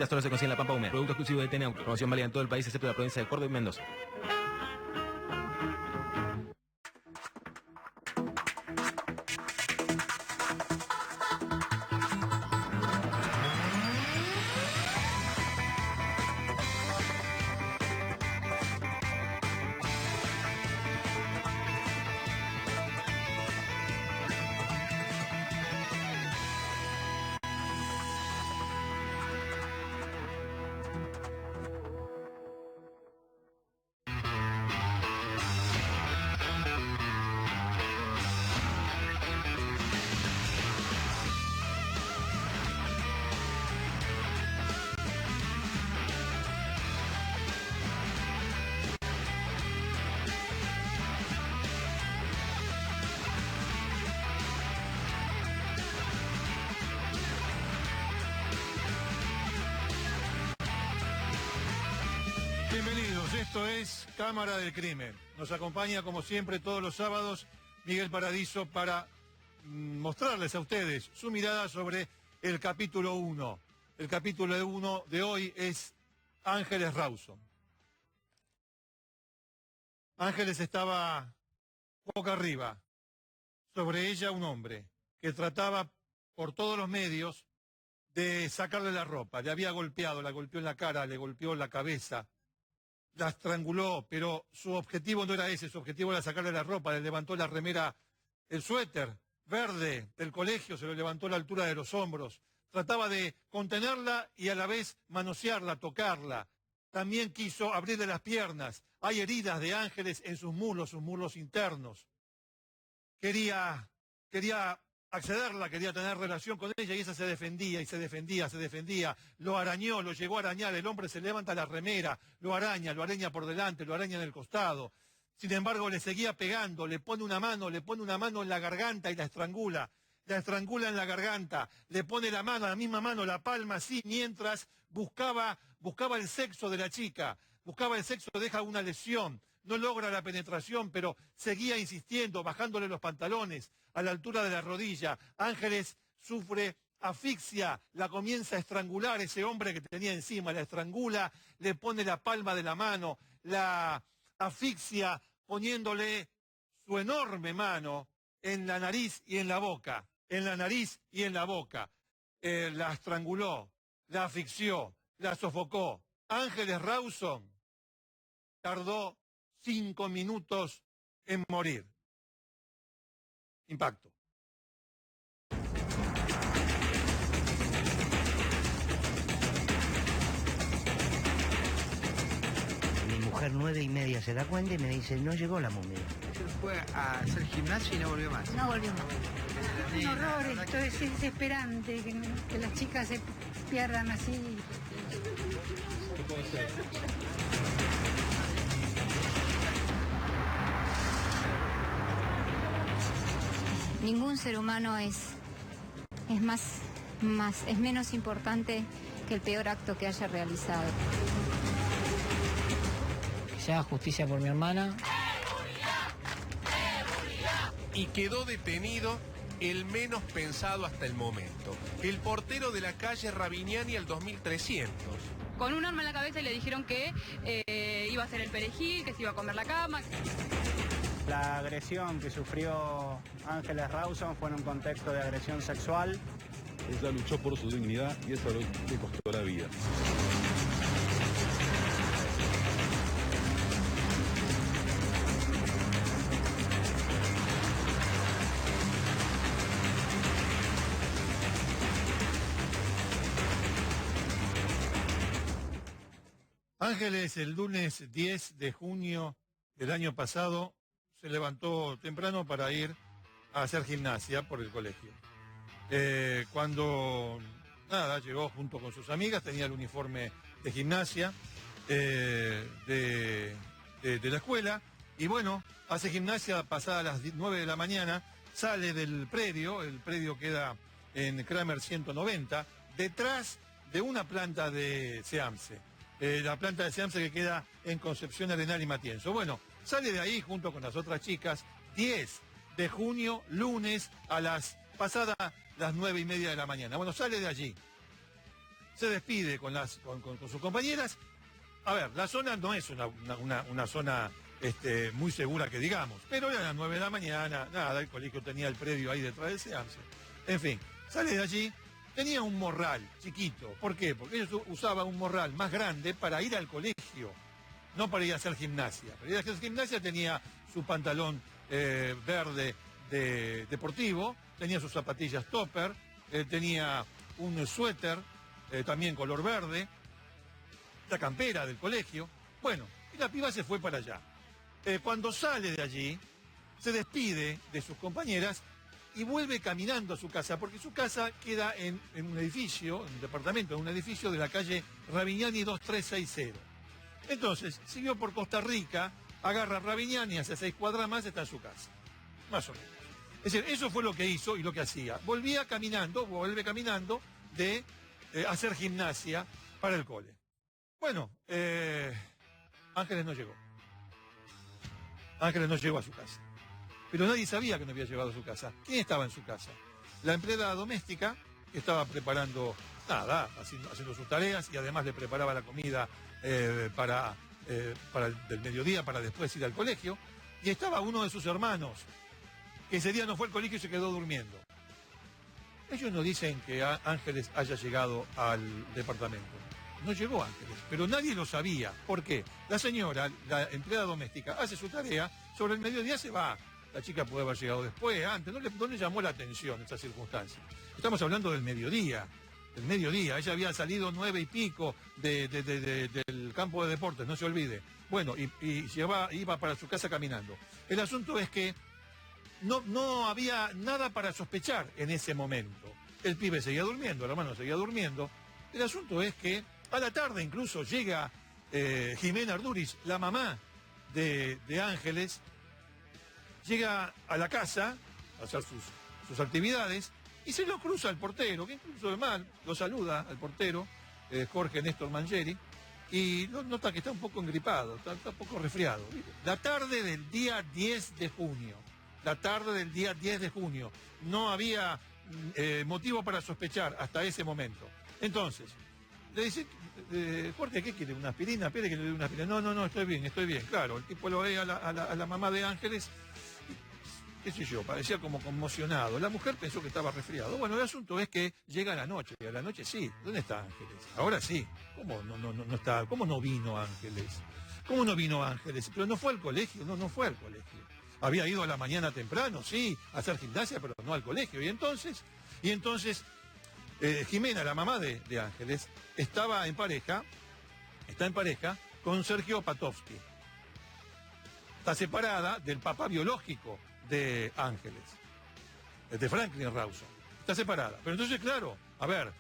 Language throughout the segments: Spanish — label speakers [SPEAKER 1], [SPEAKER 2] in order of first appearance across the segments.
[SPEAKER 1] Solo se consigue en La Pampa Húmeda. Producto exclusivo de TN Auto. Promoción válida en todo el país excepto la provincia de Córdoba y Mendoza.
[SPEAKER 2] Bienvenidos, esto es Cámara del Crimen. Nos acompaña como siempre todos los sábados Miguel Paradiso para mostrarles a ustedes su mirada sobre el capítulo 1. El capítulo 1 de hoy es Ángeles Rawson. Ángeles estaba boca arriba, sobre ella un hombre que trataba por todos los medios de sacarle la ropa. Le había golpeado, la golpeó en la cara, le golpeó en la cabeza, la estranguló, pero su objetivo no era ese, su objetivo era sacarle la ropa, le levantó la remera, el suéter verde del colegio, se lo levantó a la altura de los hombros, trataba de contenerla y a la vez manosearla, tocarla. También quiso abrirle las piernas, hay heridas de Ángeles en sus muslos internos. Quería accederla, quería tener relación con ella y esa se defendía y se defendía, lo arañó, lo llegó a arañar, el hombre se levanta la remera, lo araña por delante, lo araña en el costado. Sin embargo, le seguía pegando, le pone una mano en la garganta y la estrangula en la garganta, le pone la mano, la misma mano, la palma así, mientras buscaba el sexo de la chica, buscaba el sexo, deja una lesión. No logra la penetración, pero seguía insistiendo, bajándole los pantalones a la altura de la rodilla. Ángeles sufre asfixia, la comienza a estrangular ese hombre que tenía encima, la estrangula, le pone la palma de la mano, la asfixia poniéndole su enorme mano en la nariz y en la boca, la estranguló, la asfixió, la sofocó. Ángeles Rawson tardó 5 minutos en morir. Impacto.
[SPEAKER 3] Mi mujer 9:30 se da cuenta y me dice, no llegó la momia.
[SPEAKER 4] Él fue a hacer gimnasio y no volvió más.
[SPEAKER 5] No volvió más. Un horror, esto es desesperante, que las chicas se pierdan así.
[SPEAKER 2] ¿Qué puede ser?
[SPEAKER 6] Ningún ser humano es menos importante que el peor acto que haya realizado.
[SPEAKER 7] Que se haga justicia por mi hermana.
[SPEAKER 8] Y quedó detenido el menos pensado hasta el momento, el portero de la calle Rabiniani al 2300.
[SPEAKER 9] Con un arma en la cabeza y le dijeron que iba a hacer el perejil, que se iba a comer la cama.
[SPEAKER 10] La agresión que sufrió Ángeles Rawson fue en un contexto de agresión sexual.
[SPEAKER 11] Ella luchó por su dignidad y eso le costó la vida.
[SPEAKER 2] Ángeles, el lunes 10 de junio del año pasado, se levantó temprano para ir a hacer gimnasia por el colegio. Cuando llegó junto con sus amigas, tenía el uniforme de gimnasia de la escuela, y bueno, hace gimnasia pasadas las 9 de la mañana, sale del predio, el predio queda en Kramer 190, detrás de una planta de SEAMSE. La planta de SEAMSE que queda en Concepción Arenal y Matienzo. Bueno, sale de ahí junto con las otras chicas, 10 de junio, lunes, pasadas las 9:30 de la mañana. Bueno, sale de allí. se despide con sus compañeras. A ver, la zona no es una zona muy segura que digamos, pero era las 9 de la mañana, nada, el colegio tenía el predio ahí detrás del SEAMSE. En fin, sale de allí, tenía un morral chiquito. ¿Por qué? Porque ellos usaban un morral más grande para ir al colegio, no para ir a hacer gimnasia. Para ir a hacer gimnasia tenía su pantalón verde deportivo, tenía sus zapatillas topper, tenía un suéter también color verde, la campera del colegio. Bueno, y la piba se fue para allá. Cuando sale de allí, se despide de sus compañeras y vuelve caminando a su casa, porque su casa queda en un edificio, en un departamento, en un edificio de la calle Ravignani 2360. Entonces, siguió por Costa Rica, agarra Ravignani, hace 6 cuadras más, está en su casa. Más o menos. Es decir, eso fue lo que hizo y lo que hacía. Vuelve caminando de hacer gimnasia para el cole. Bueno, Ángeles no llegó. Ángeles no llegó a su casa. Pero nadie sabía que no había llegado a su casa. ¿Quién estaba en su casa? La empleada doméstica, que estaba preparando, haciendo sus tareas y además le preparaba la comida para el mediodía, para después ir al colegio. Y estaba uno de sus hermanos, que ese día no fue al colegio y se quedó durmiendo. Ellos no dicen que Ángeles haya llegado al departamento. No llegó Ángeles, pero nadie lo sabía. ¿Por qué? La señora, la empleada doméstica, hace su tarea, sobre el mediodía se va. La chica puede haber llegado después, antes, no le llamó la atención esa circunstancia. Estamos hablando del mediodía. Ella había salido 9 y pico del campo de deportes, no se olvide. Bueno, y iba para su casa caminando. El asunto es que no había nada para sospechar en ese momento. El pibe seguía durmiendo, el hermano seguía durmiendo. El asunto es que a la tarde incluso llega Jimena Arduriz, la mamá de Ángeles, llega a la casa a hacer sus actividades y se lo cruza el portero, que incluso además lo saluda al portero, Jorge Néstor Mangieri, y nota que está un poco engripado, está un poco resfriado. La tarde del día 10 de junio, no había motivo para sospechar hasta ese momento. Entonces, le dice, Jorge, ¿qué quiere? ¿Una aspirina? Pide que le dé una aspirina. No, estoy bien. Claro, el tipo lo ve a la mamá de Ángeles, qué sé yo, parecía como conmocionado. La mujer pensó que estaba resfriado. Bueno, el asunto es que llega la noche, y a la noche sí. ¿Dónde está Ángeles? Ahora sí. ¿Cómo no está? ¿Cómo no vino Ángeles? Pero no fue al colegio, no fue al colegio. Había ido a la mañana temprano, sí, a hacer gimnasia, pero no al colegio. Y entonces, Jimena, la mamá de Ángeles, está en pareja con Sergio Patovsky. Está separada del papá biológico de Ángeles, de Franklin Rawson. Está separada. Pero entonces, claro, a ver,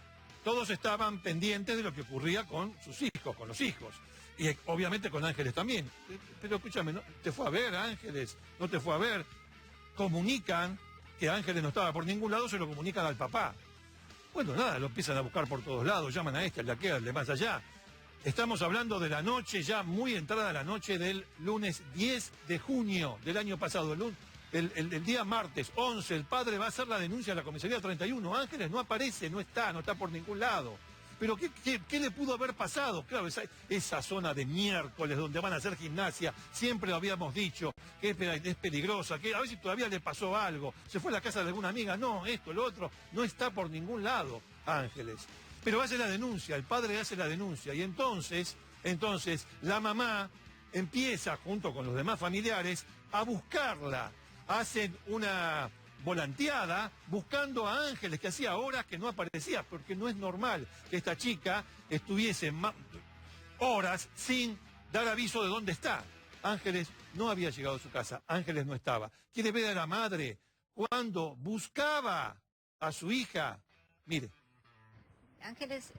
[SPEAKER 2] todos estaban pendientes de lo que ocurría con sus hijos, con los hijos. Y obviamente con Ángeles también. Pero escúchame, ¿no? ¿Te fue a ver Ángeles? ¿No te fue a ver? Comunican que Ángeles no estaba por ningún lado, se lo comunican al papá. Bueno, nada, lo empiezan a buscar por todos lados, llaman a este, al de aquel, al de más allá. Estamos hablando de la noche, ya muy entrada la noche del lunes 10 de junio del año pasado. El día martes 11, el padre va a hacer la denuncia a la comisaría 31. Ángeles no aparece, no está por ningún lado. Pero ¿qué le pudo haber pasado? Claro, esa zona de miércoles donde van a hacer gimnasia, siempre lo habíamos dicho, que es peligrosa, que a ver si todavía le pasó algo. Se fue a la casa de alguna amiga, no, esto, lo otro. No está por ningún lado Ángeles. Pero hace la denuncia, el padre hace la denuncia. Y entonces la mamá empieza, junto con los demás familiares, a buscarla. Hacen una volanteada buscando a Ángeles, que hacía horas que no aparecía, porque no es normal que esta chica estuviese horas sin dar aviso de dónde está. Ángeles no había llegado a su casa, Ángeles no estaba. Quiere ver a la madre cuando buscaba a su hija. Mire.
[SPEAKER 6] Ángeles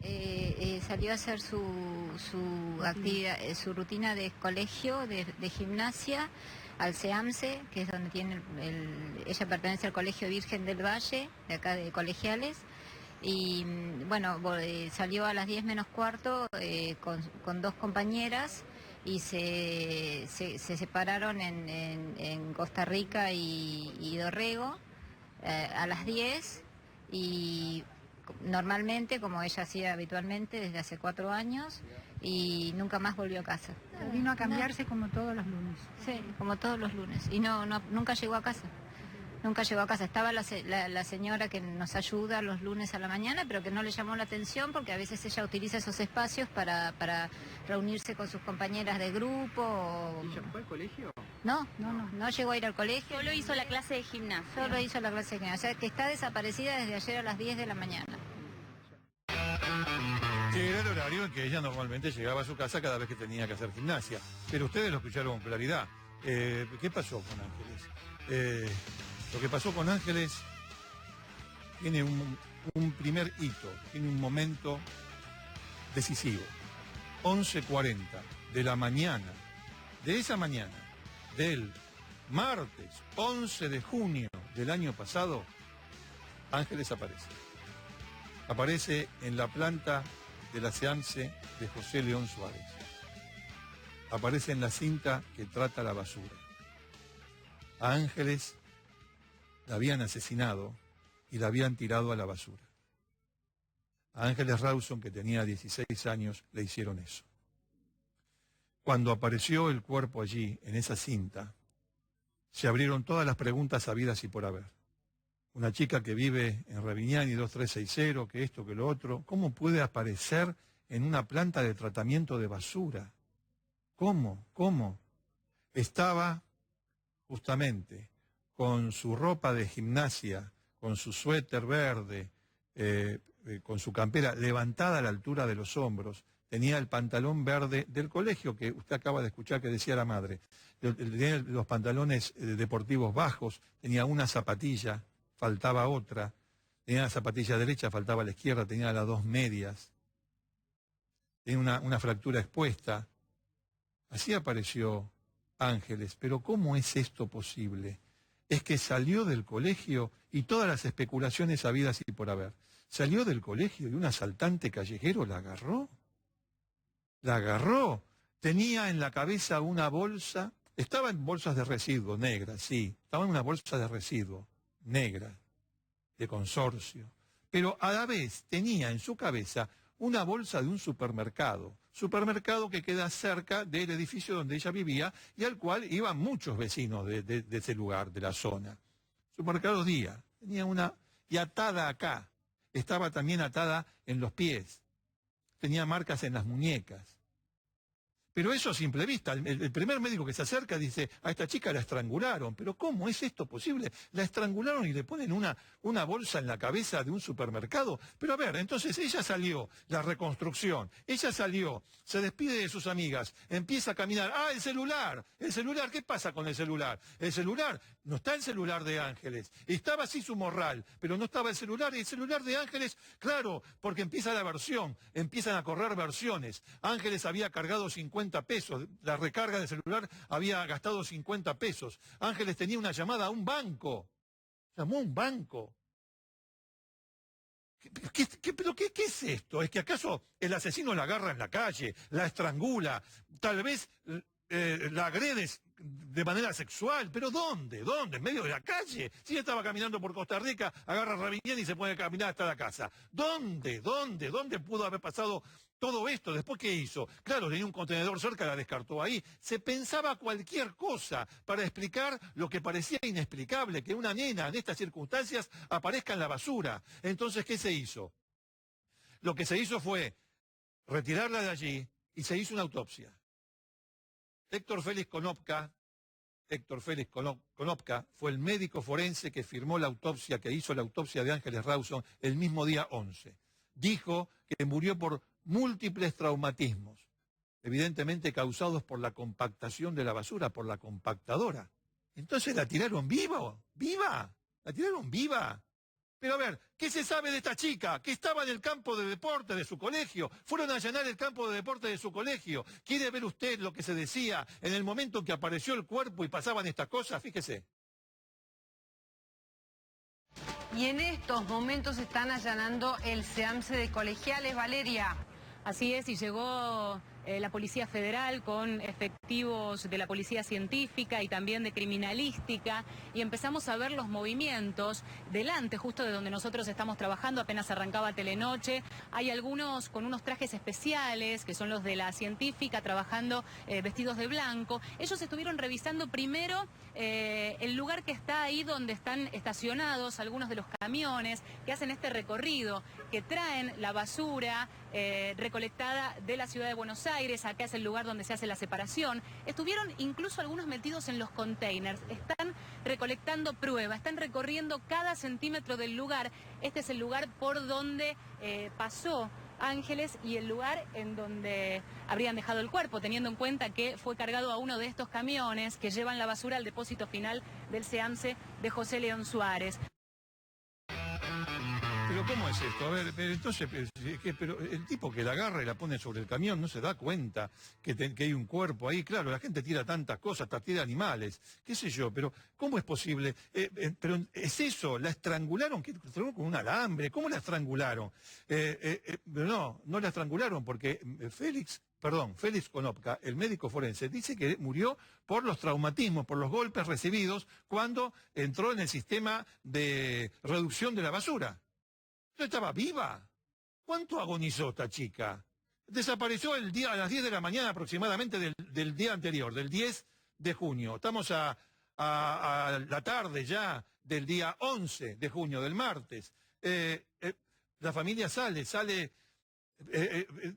[SPEAKER 6] salió a hacer su actividad, su rutina de colegio, de gimnasia, al SEAMSE, que es donde tiene ella pertenece al Colegio Virgen del Valle, de acá de Colegiales, y bueno, salió a las 10 menos cuarto con 2 compañeras y se separaron en Costa Rica y Dorrego a las 10, y normalmente, como ella hacía habitualmente desde hace 4 años, y nunca más volvió a casa.
[SPEAKER 5] Vino a cambiarse como todos los lunes.
[SPEAKER 6] Sí, como todos los lunes. Y nunca llegó a casa. Nunca llegó a casa. Estaba la señora que nos ayuda los lunes a la mañana, pero que no le llamó la atención porque a veces ella utiliza esos espacios para reunirse con sus compañeras de grupo.
[SPEAKER 4] ¿Ella fue al colegio?
[SPEAKER 6] No llegó a ir al colegio.
[SPEAKER 9] Solo hizo la clase de gimnasia.
[SPEAKER 6] Solo hizo la clase de gimnasia. O sea, que está desaparecida desde ayer a las 10 de la mañana.
[SPEAKER 2] Sí, era el horario en que ella normalmente llegaba a su casa cada vez que tenía que hacer gimnasia. Pero ustedes lo escucharon con claridad. ¿Qué pasó con Ángeles? Lo que pasó con Ángeles tiene un primer hito, tiene un momento decisivo. 11:40 de la mañana, de esa mañana, del martes 11 de junio del año pasado, Ángeles aparece. Aparece en la planta de la SEAMSE de José León Suárez. Aparece en la cinta que trata la basura. A Ángeles la habían asesinado y la habían tirado a la basura. A Ángeles Rawson, que tenía 16 años, le hicieron eso. Cuando apareció el cuerpo allí, en esa cinta, se abrieron todas las preguntas habidas y por haber. Una chica que vive en Ravignani 2360, que esto, que lo otro, ¿cómo puede aparecer en una planta de tratamiento de basura? ¿Cómo? Estaba justamente con su ropa de gimnasia, con su suéter verde, con su campera levantada a la altura de los hombros, tenía el pantalón verde del colegio, que usted acaba de escuchar que decía la madre. Tenía los pantalones deportivos bajos, tenía una zapatilla, faltaba otra, tenía la zapatilla derecha, faltaba la izquierda, tenía las 2 medias, tenía una fractura expuesta. Así apareció Ángeles. Pero ¿cómo es esto posible? Es que salió del colegio y todas las especulaciones habidas y por haber. Salió del colegio y un asaltante callejero la agarró. La agarró. Tenía en la cabeza una bolsa. Estaba en bolsas de residuo negras, sí. Estaba en una bolsa de residuo negra, de consorcio. Pero a la vez tenía en su cabeza una bolsa de un supermercado que queda cerca del edificio donde ella vivía y al cual iban muchos vecinos de ese lugar, de la zona. Supermercado Día. Tenía una, y atada acá, estaba también atada en los pies, tenía marcas en las muñecas. Pero eso a simple vista, el primer médico que se acerca dice, a esta chica la estrangularon. Pero ¿cómo es esto posible? La estrangularon y le ponen una bolsa en la cabeza de un supermercado. Pero a ver, entonces ella salió, la reconstrucción, ella salió, se despide de sus amigas, empieza a caminar. ¡Ah, el celular! ¿El celular? ¿Qué pasa con el celular? El celular, no está el celular de Ángeles. Estaba así su morral, pero no estaba el celular. Y el celular de Ángeles, claro, porque empieza la versión, empiezan a correr versiones. Ángeles había cargado 50 pesos, la recarga de celular había gastado 50 pesos. Ángeles tenía una llamada a un banco. Llamó a un banco. ¿Pero qué es esto? ¿Es que acaso el asesino la agarra en la calle, la estrangula, tal vez la agrede de manera sexual? ¿Pero dónde? ¿En medio de la calle? Si ella estaba caminando por Costa Rica, agarra a Ravignani y se pone a caminar hasta la casa. ¿Dónde pudo haber pasado todo esto? ¿Después qué hizo? Claro, tenía un contenedor cerca, la descartó ahí. Se pensaba cualquier cosa para explicar lo que parecía inexplicable, que una nena en estas circunstancias aparezca en la basura. Entonces, ¿qué se hizo? Lo que se hizo fue retirarla de allí y se hizo una autopsia. Héctor Félix Konopka fue el médico forense que firmó la autopsia, que hizo la autopsia de Ángeles Rawson el mismo día 11. Dijo que murió por múltiples traumatismos, evidentemente causados por la compactación de la basura, por la compactadora. Entonces la tiraron viva, la tiraron viva. Pero a ver, ¿qué se sabe de esta chica que estaba en el campo de deporte de su colegio? Fueron a allanar el campo de deporte de su colegio. ¿Quiere ver usted lo que se decía en el momento en que apareció el cuerpo y pasaban estas cosas? Fíjese.
[SPEAKER 12] Y en estos momentos están allanando el SEAMSE de Colegiales, Valeria.
[SPEAKER 9] Así es, y llegó
[SPEAKER 13] la Policía Federal, con efectivos de la Policía Científica y también de Criminalística, y empezamos a ver los movimientos delante, justo de donde nosotros estamos trabajando, apenas arrancaba Telenoche. Hay algunos con unos trajes especiales, que son los de la Científica, trabajando vestidos de blanco. Ellos estuvieron revisando primero el lugar que está ahí donde están estacionados algunos de los camiones que hacen este recorrido, que traen la basura recolectada de la ciudad de Buenos Aires. Acá es el lugar donde se hace la separación. Estuvieron incluso algunos metidos en los containers. Están recolectando pruebas, están recorriendo cada centímetro del lugar. Este es el lugar por donde pasó Ángeles y el lugar en donde habrían dejado el cuerpo, teniendo en cuenta que fue cargado a uno de estos camiones que llevan la basura al depósito final del SEAMSE de José León Suárez.
[SPEAKER 2] Pero ¿cómo es esto? A ver, pero entonces, pero el tipo que la agarra y la pone sobre el camión no se da cuenta que hay un cuerpo ahí. Claro, la gente tira tantas cosas, hasta tira animales, qué sé yo, pero ¿cómo es posible? Pero es eso, la estrangularon, que con un alambre, ¿cómo la estrangularon? Pero no la estrangularon porque Félix Konopka, el médico forense, dice que murió por los traumatismos, por los golpes recibidos cuando entró en el sistema de reducción de la basura. ¿No estaba viva? ¿Cuánto agonizó esta chica? Desapareció a las 10 de la mañana aproximadamente del día anterior, del 10 de junio. Estamos a la tarde ya del día 11 de junio, del martes. La familia sale.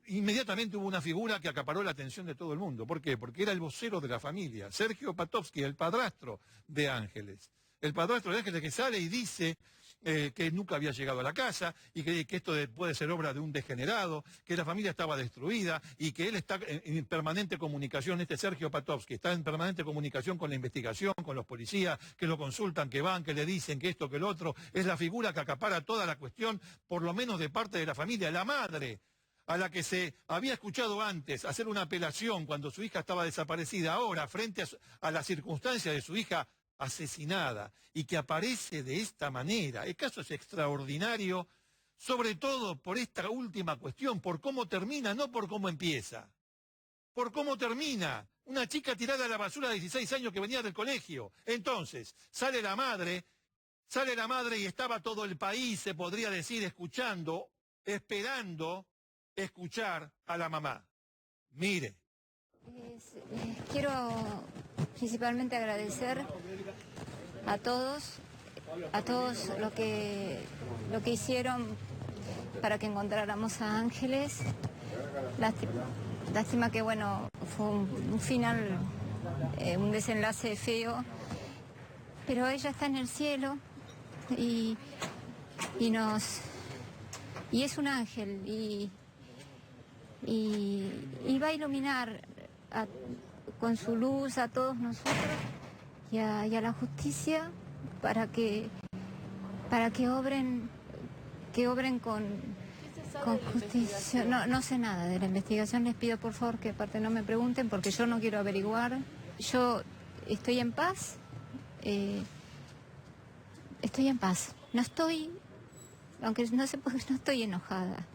[SPEAKER 2] Inmediatamente hubo una figura que acaparó la atención de todo el mundo. ¿Por qué? Porque era el vocero de la familia, Sergio Patovsky, el padrastro de Ángeles. El padrastro de Ángeles que sale y dice que nunca había llegado a la casa y que esto puede ser obra de un degenerado, que la familia estaba destruida y que él está en permanente comunicación, Sergio Patovsky, está en permanente comunicación con la investigación, con los policías, que lo consultan, que van, que le dicen que esto, que lo otro. Es la figura que acapara toda la cuestión, por lo menos de parte de la familia, la madre, a la que se había escuchado antes hacer una apelación cuando su hija estaba desaparecida, ahora, frente a la circunstancia de su hija asesinada, y que aparece de esta manera. El caso es extraordinario, sobre todo por esta última cuestión, por cómo termina, no por cómo empieza. Por cómo termina. Una chica tirada a la basura de 16 años que venía del colegio. Entonces, sale la madre y estaba todo el país, se podría decir, escuchando, esperando escuchar a la mamá. Mire.
[SPEAKER 6] Quiero principalmente agradecer a todos lo que hicieron para que encontráramos a Ángeles. Lástima que, bueno, fue un final, un desenlace feo, pero ella está en el cielo y es un ángel y va a iluminar con su luz a todos nosotros y a la justicia para que obren con justicia. No sé nada de la investigación, les pido por favor que aparte no me pregunten porque yo no quiero averiguar. Yo estoy en paz, aunque no sé por qué no estoy enojada.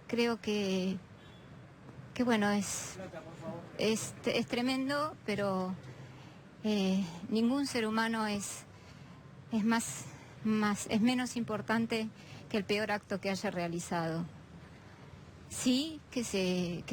[SPEAKER 6] Creo que bueno, es tremendo, pero ningún ser humano es menos importante que el peor acto que haya realizado. Sí, que se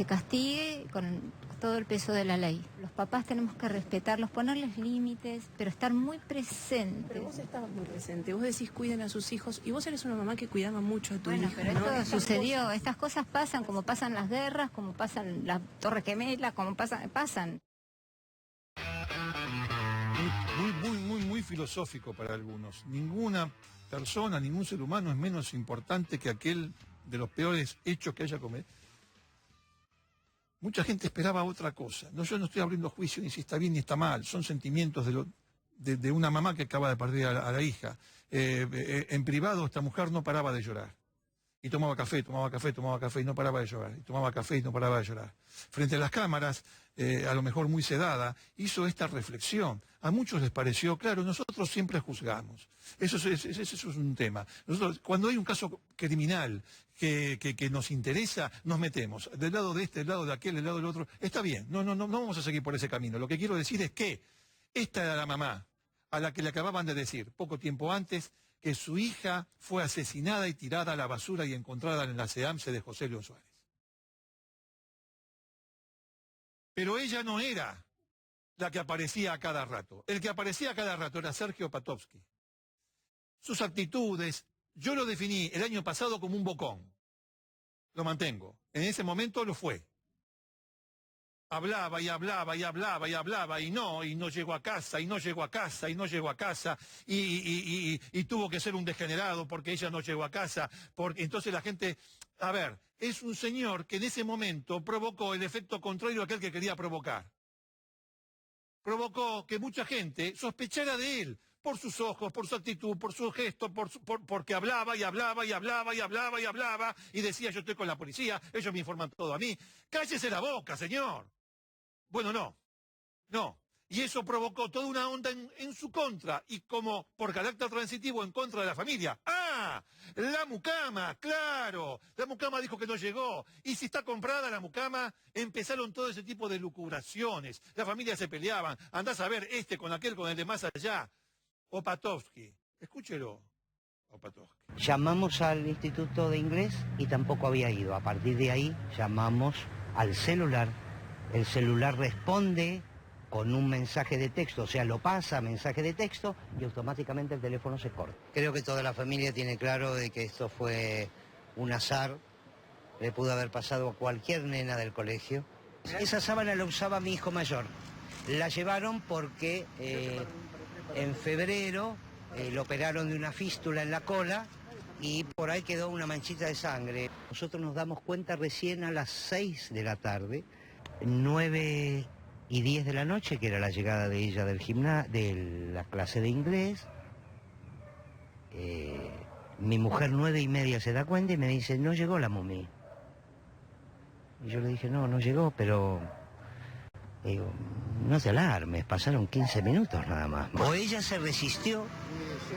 [SPEAKER 6] castigue con todo el peso de la ley. Los papás tenemos que respetarlos, ponerles límites, pero estar muy presentes.
[SPEAKER 12] Pero vos estabas muy presente, vos decís cuiden a sus hijos y vos eres una mamá que cuidaba mucho a tu hija.
[SPEAKER 6] Pero esto sucedió, estas cosas pasan como pasan las guerras, como pasan las Torres Gemelas, como pasan.
[SPEAKER 2] Muy filosófico para algunos. Ninguna persona, ningún ser humano es menos importante que aquel de los peores hechos que haya cometido. Mucha gente esperaba otra cosa. Yo no estoy abriendo juicio ni si está bien ni está mal. Son sentimientos de una mamá que acaba de perder a la hija. En privado esta mujer no paraba de llorar. Y tomaba café, tomaba café, tomaba café y no paraba de llorar. Y tomaba café y no paraba de llorar. Frente a las cámaras, a lo mejor muy sedada, hizo esta reflexión. A muchos les pareció, claro, nosotros siempre juzgamos. Eso es un tema. Nosotros, cuando hay un caso criminal que nos interesa, nos metemos. Del lado de este, del lado de aquel, del lado del otro. Está bien, no vamos a seguir por ese camino. Lo que quiero decir es que esta era la mamá a la que le acababan de decir, poco tiempo antes, que su hija fue asesinada y tirada a la basura y encontrada en la SEAMSE de José León Suárez. Pero ella no era la que aparecía a cada rato. El que aparecía a cada rato era Sergio Patofsky. Sus actitudes, yo lo definí el año pasado como un bocón. Lo mantengo. En ese momento lo fue. Hablaba y hablaba y hablaba y hablaba y no llegó a casa, y no llegó a casa, y no llegó a casa, y tuvo que ser un degenerado porque ella no llegó a casa, porque entonces la gente, a ver, es un señor que en ese momento provocó el efecto contrario a aquel que quería provocar. Provocó que mucha gente sospechara de él, por sus ojos, por su actitud, por su gesto, porque hablaba y hablaba y hablaba y hablaba y hablaba, y decía yo estoy con la policía, ellos me informan todo a mí. ¡Cállese la boca, señor! Bueno, no. Y eso provocó toda una onda en su contra, y como por carácter transitivo en contra de la familia. ¡Ah! La mucama, claro. La mucama dijo que no llegó. Y si está comprada la mucama, empezaron todo ese tipo de lucubraciones. Las familias se peleaban. Andás a ver este con aquel, con el de más allá. Opatovsky. Escúchelo. Opatovsky.
[SPEAKER 3] Llamamos al Instituto de Inglés y tampoco había ido. A partir de ahí llamamos al celular. El celular responde con un mensaje de texto, o sea, lo pasa mensaje de texto y automáticamente el teléfono se corta. Creo que toda la familia tiene claro de que esto fue un azar, le pudo haber pasado a cualquier nena del colegio. Esa sábana la usaba mi hijo mayor. La llevaron porque en febrero lo operaron de una fístula en la cola y por ahí quedó una manchita de sangre. Nosotros nos damos cuenta recién a las 6 de la tarde, 9:10 de la noche, que era la llegada de ella de la clase de inglés. Mi mujer 9:30 se da cuenta y me dice, no llegó la momia. Y yo le dije, no llegó, pero... Digo, no te alarmes, pasaron 15 minutos nada más. O ella se resistió,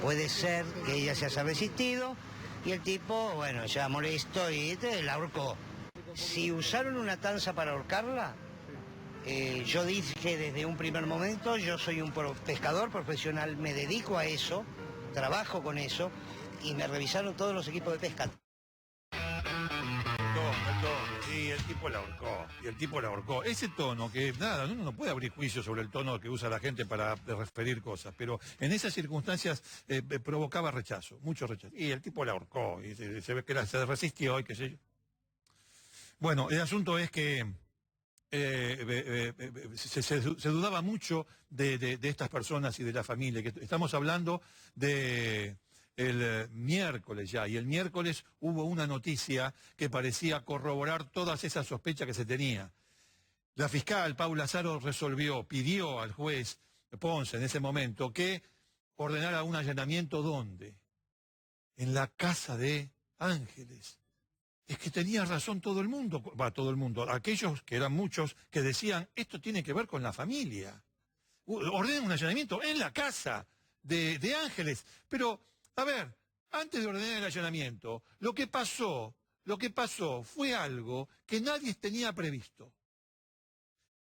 [SPEAKER 3] puede ser que ella se haya resistido, y el tipo, bueno, ya molesto y la ahorcó. Si usaron una tanza para ahorcarla, yo dije desde un primer momento, yo soy un pescador profesional, me dedico a eso, trabajo con eso, y me revisaron todos los equipos de pesca.
[SPEAKER 2] Y el tipo la ahorcó. Ese tono que, nada, uno no puede abrir juicio sobre el tono que usa la gente para referir cosas, pero en esas circunstancias provocaba rechazo, mucho rechazo. Y el tipo la ahorcó, y se ve que se resistió y qué sé yo. Bueno, el asunto es que se dudaba mucho de estas personas y de la familia, que estamos hablando de... el miércoles ya, y el miércoles hubo una noticia que parecía corroborar todas esas sospechas que se tenía. La fiscal Paula Zaro pidió al juez Ponce en ese momento que ordenara un allanamiento. ¿Dónde? En la casa de Ángeles. Es que tenía razón todo el mundo, aquellos que eran muchos que decían, esto tiene que ver con la familia. Ordenen un allanamiento en la casa de Ángeles, pero... A ver, antes de ordenar el allanamiento, lo que pasó fue algo que nadie tenía previsto.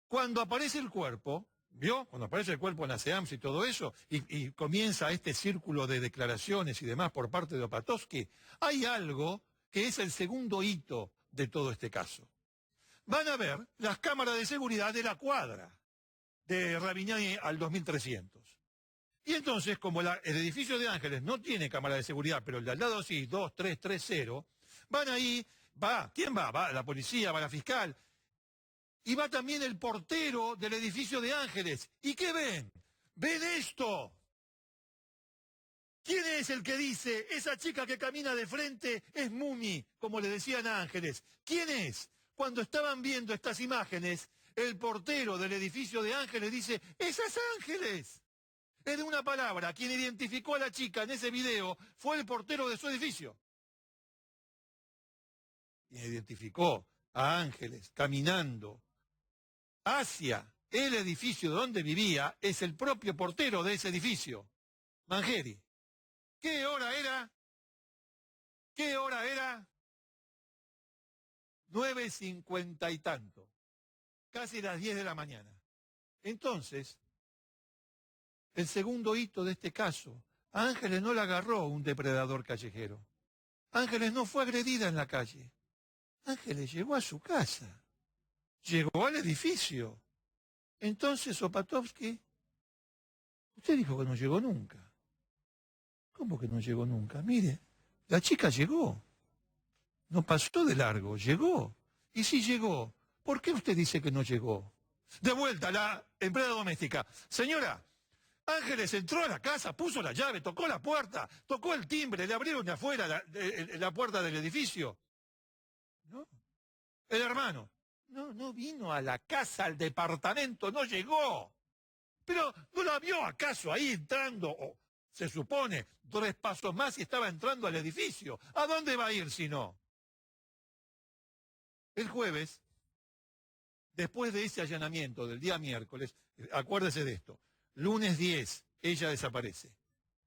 [SPEAKER 2] Cuando aparece el cuerpo, ¿vio? Cuando aparece el cuerpo en la SEAMSE y todo eso, y comienza este círculo de declaraciones y demás por parte de Opatovsky, hay algo que es el segundo hito de todo este caso. Van a ver las cámaras de seguridad de la cuadra de Ravignani al 2300. Y entonces, como el edificio de Ángeles no tiene cámara de seguridad, pero el de al lado sí, 2330, van ahí, ¿quién va? Va la policía, va la fiscal, y va también el portero del edificio de Ángeles. ¿Y qué ven? ¡Ven esto! ¿Quién es el que dice, esa chica que camina de frente es Mumi, como le decían a Ángeles? ¿Quién es? Cuando estaban viendo estas imágenes, el portero del edificio de Ángeles dice, ¡esa es Ángeles! En una palabra, quien identificó a la chica en ese video fue el portero de su edificio. quien identificó a Ángeles caminando hacia el edificio donde vivía, es el propio portero de ese edificio, Mangieri. ¿Qué hora era? ¿Qué hora era? 9:50 y tanto. Casi las 10 de la mañana. Entonces, el segundo hito de este caso, a Ángeles no la agarró un depredador callejero. Ángeles no fue agredida en la calle. Ángeles llegó a su casa. Llegó al edificio. Entonces, Opatovsky, usted dijo que no llegó nunca. ¿Cómo que no llegó nunca? Mire, la chica llegó. No pasó de largo, llegó. Y si llegó, ¿por qué usted dice que no llegó? De vuelta, la empleada doméstica. Señora, Ángeles entró a la casa, puso la llave, tocó la puerta, tocó el timbre, le abrieron de afuera la puerta del edificio. No. El hermano. No vino a la casa, al departamento, no llegó. Pero ¿no la vio acaso ahí entrando? O, se supone, 3 pasos más y estaba entrando al edificio. ¿A dónde va a ir si no? El jueves, después de ese allanamiento del día miércoles, acuérdese de esto, lunes 10, ella desaparece.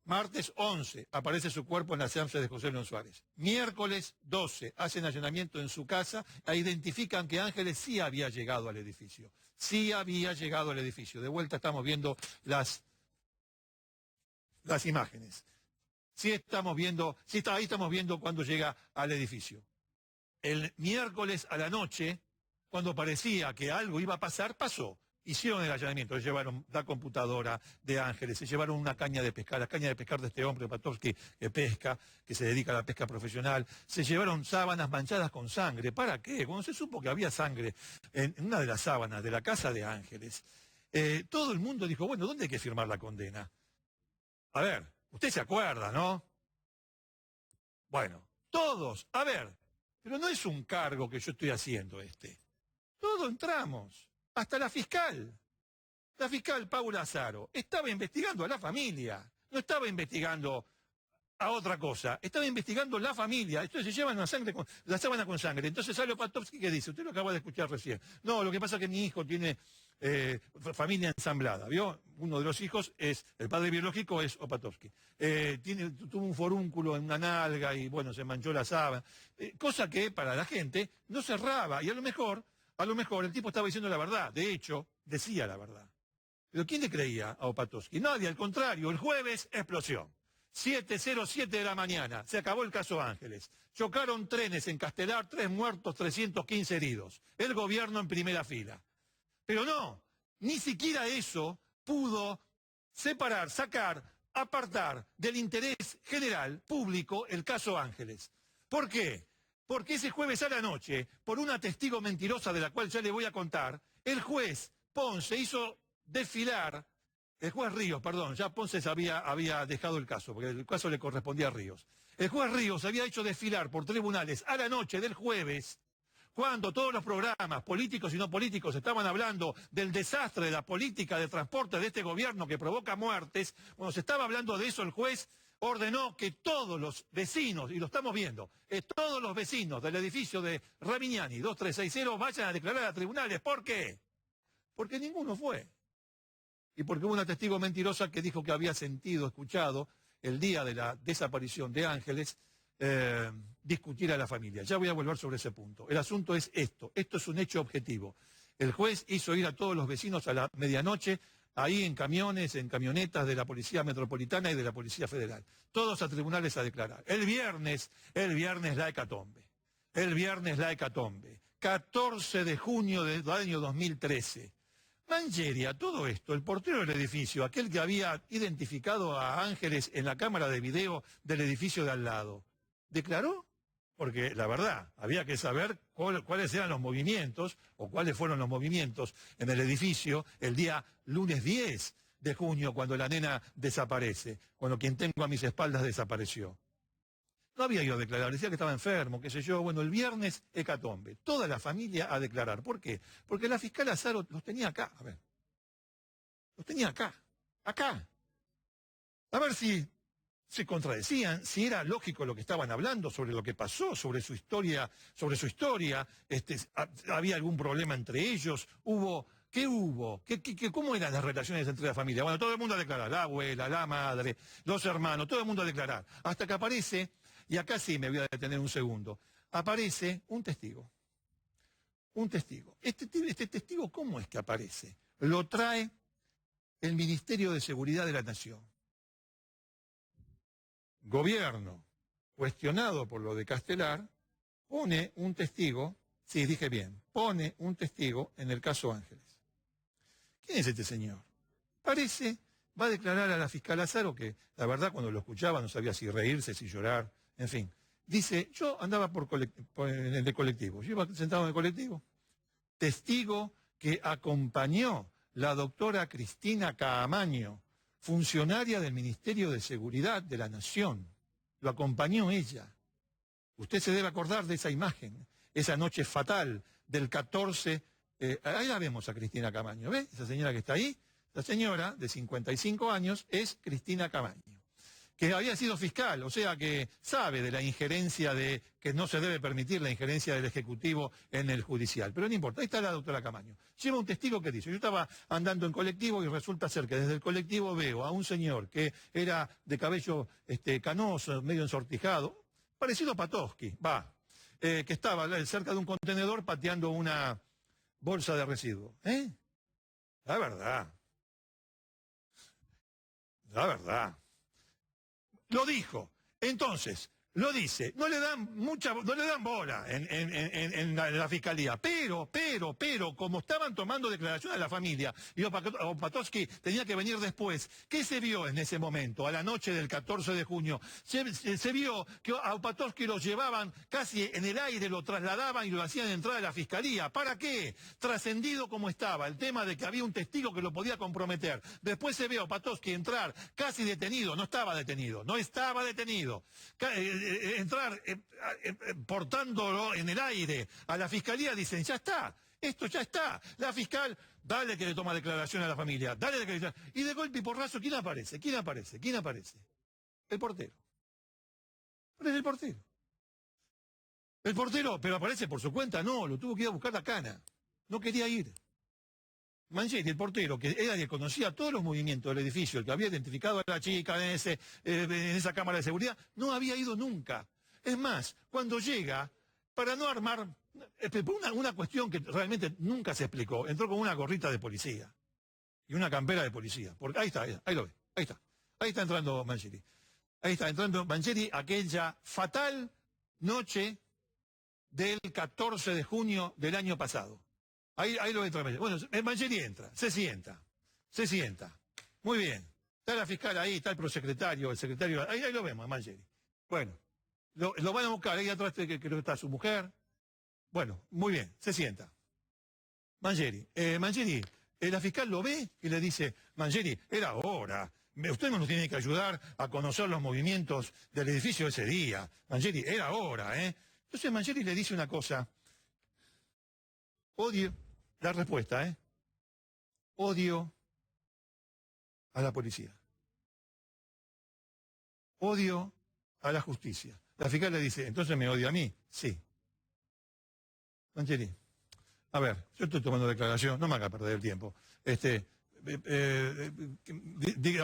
[SPEAKER 2] Martes 11, aparece su cuerpo en la SEAMSE de José León Suárez. Miércoles 12, hacen allanamiento en su casa e identifican que Ángeles sí había llegado al edificio. Sí había llegado al edificio. De vuelta estamos viendo las imágenes. Ahí estamos viendo cuando llega al edificio. El miércoles a la noche, cuando parecía que algo iba a pasar, pasó. Hicieron el allanamiento, se llevaron la computadora de Ángeles, se llevaron una caña de pescar, la caña de pescar de este hombre, Opatovsky, que pesca, que se dedica a la pesca profesional. Se llevaron sábanas manchadas con sangre. ¿Para qué? Cuando se supo que había sangre en una de las sábanas de la casa de Ángeles, todo el mundo dijo, bueno, ¿dónde hay que firmar la condena? A ver, usted se acuerda, ¿no? Bueno, todos, a ver, pero no es un cargo que yo estoy haciendo Todos entramos. Hasta la fiscal Paula Azaro, estaba investigando a la familia, no estaba investigando a otra cosa, estaba investigando la familia. Entonces se llevan la sábana con sangre. Entonces sale Opatovsky que dice, usted lo acaba de escuchar recién. No, lo que pasa es que mi hijo tiene familia ensamblada, ¿vio? Uno de los hijos el padre biológico es Opatovsky. Tuvo un forúnculo en una nalga y bueno, se manchó la sábana. Cosa que para la gente no cerraba y a lo mejor el tipo estaba diciendo la verdad. De hecho, decía la verdad. ¿Pero quién le creía a Opatovsky? Nadie, al contrario. El jueves, explosión. 7:07 de la mañana. Se acabó el caso Ángeles. Chocaron trenes en Castelar, 3 muertos, 315 heridos. El gobierno en primera fila. Pero no, ni siquiera eso pudo separar, sacar, apartar del interés general, público, el caso Ángeles. ¿Por qué? Porque ese jueves a la noche, por una testigo mentirosa de la cual ya le voy a contar, el juez Ponce hizo desfilar, el juez Ríos, perdón, ya Ponce había dejado el caso, porque el caso le correspondía a Ríos. El juez Ríos había hecho desfilar por tribunales a la noche del jueves, cuando todos los programas, políticos y no políticos, estaban hablando del desastre de la política de transporte de este gobierno que provoca muertes. Cuando se estaba hablando de eso, el juez ordenó que todos los vecinos, y lo estamos viendo, todos los vecinos del edificio de Ravignani 2360 vayan a declarar a tribunales. ¿Por qué? Porque ninguno fue. Y porque hubo una testigo mentirosa que dijo que había escuchado, el día de la desaparición de Ángeles, discutir a la familia. Ya voy a volver sobre ese punto. El asunto es esto es un hecho objetivo. El juez hizo ir a todos los vecinos a la medianoche, ahí en camiones, en camionetas de la Policía Metropolitana y de la Policía Federal. Todos a tribunales a declarar. El viernes la hecatombe. 14 de junio del año 2013. Mangieri, a todo esto, el portero del edificio, aquel que había identificado a Ángeles en la cámara de video del edificio de al lado, ¿declaró? Porque la verdad, había que saber cuáles eran los movimientos, o cuáles fueron los movimientos en el edificio el día lunes 10 de junio, cuando la nena desaparece, cuando quien tengo a mis espaldas desapareció. No había ido a declarar, decía que estaba enfermo, qué sé yo. Bueno, el viernes, hecatombe. Toda la familia a declarar. ¿Por qué? Porque la fiscal Azaro los tenía acá. A ver. Los tenía acá. Acá. A ver si se contradecían, si era lógico lo que estaban hablando sobre lo que pasó, sobre su historia, había algún problema entre ellos, ¿qué hubo? ¿Cómo eran las relaciones entre la familia? Bueno, todo el mundo a declarar, la abuela, la madre, los hermanos, todo el mundo a declarar. Hasta que aparece, y acá sí me voy a detener un segundo, aparece un testigo. Un testigo. Este testigo, ¿cómo es que aparece? Lo trae el Ministerio de Seguridad de la Nación. Gobierno, cuestionado por lo de Castelar, pone un testigo, sí, dije bien, pone un testigo en el caso Ángeles. ¿Quién es este señor? Parece, va a declarar a la fiscal Azaro, que la verdad cuando lo escuchaba no sabía si reírse, si llorar, en fin. Dice, yo andaba en el colectivo, yo iba sentado en el colectivo, testigo que acompañó la doctora Cristina Caamaño, funcionaria del Ministerio de Seguridad de la Nación. Lo acompañó ella. Usted se debe acordar de esa imagen, esa noche fatal del 14. Ahí la vemos a Cristina Caamaño, ¿ve? Esa señora que está ahí, la señora de 55 años es Cristina Caamaño, que había sido fiscal, o sea que sabe de la injerencia que no se debe permitir la injerencia del Ejecutivo en el Judicial. Pero no importa, ahí está la doctora Caamaño. Lleva un testigo que dice, yo estaba andando en colectivo y resulta ser que desde el colectivo veo a un señor que era de cabello canoso, medio ensortijado, parecido a Patosky, que estaba cerca de un contenedor pateando una bolsa de residuos. La verdad. La verdad. Lo dijo. Entonces, lo dice. No le dan bola en la fiscalía. Pero, como estaban tomando declaraciones de la familia, y Opatowski tenía que venir después, ¿qué se vio en ese momento, a la noche del 14 de junio? Se vio que a Opatowski lo llevaban casi en el aire, lo trasladaban y lo hacían entrar a la fiscalía. ¿Para qué? Trascendido como estaba, el tema de que había un testigo que lo podía comprometer. Después se ve a Opatowski entrar casi detenido, no estaba detenido. Entrar portándolo en el aire a la fiscalía, dicen, ya está, esto ya está. La fiscal, dale que le toma declaración a la familia, y de golpe y porrazo, ¿quién aparece? El portero. Aparece el portero. El portero, pero aparece por su cuenta, no, lo tuvo que ir a buscar la cana. No quería ir. Manchetti, el portero, que era el que conocía todos los movimientos del edificio, el que había identificado a la chica en esa cámara de seguridad, no había ido nunca. Es más, cuando llega, para no armar, una cuestión que realmente nunca se explicó, entró con una gorrita de policía y una campera de policía. Porque ahí está, ahí lo ve, ahí está entrando Manchetti. Ahí está entrando Manchetti aquella fatal noche del 14 de junio del año pasado. Ahí lo entra. Bueno, Manchetti entra, se sienta. Muy bien. Está la fiscal ahí, está el prosecretario, el secretario. Ahí lo vemos, Manchetti. Bueno, lo van a buscar, ahí atrás creo que está su mujer. Bueno, muy bien, se sienta. Manchetti, la fiscal lo ve y le dice, Manchetti, era hora. Usted nos tiene que ayudar a conocer los movimientos del edificio ese día. Manchetti, era hora, ¿eh? Entonces Manchetti le dice una cosa. Odio la respuesta, odio a la policía. Odio a la justicia. La fiscal le dice, ¿entonces me odia a mí? Sí. Manchetti, a ver, yo estoy tomando declaración, no me haga perder el tiempo. A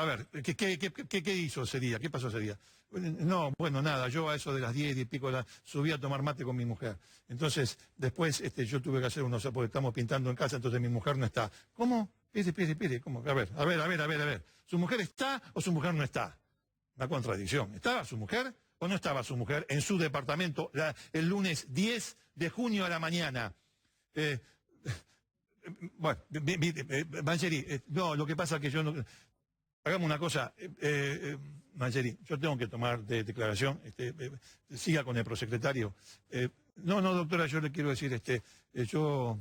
[SPEAKER 2] ver, ¿qué hizo ese día? ¿Qué pasó ese día? No, bueno, nada, yo a eso de las 10 y pico subí a tomar mate con mi mujer. Entonces, después yo tuve que hacer porque estamos pintando en casa, entonces mi mujer no está. ¿Cómo? Pide, ¿cómo? A ver. ¿Su mujer está o su mujer no está? Una contradicción. ¿Estaba su mujer o no estaba su mujer en su departamento el lunes 10 de junio a la mañana? Bueno, Manchetti, no, lo que pasa es que yo no... Hagamos una cosa, Manchetti, yo tengo que tomar declaración, siga con el prosecretario. No, doctora, yo le quiero decir, yo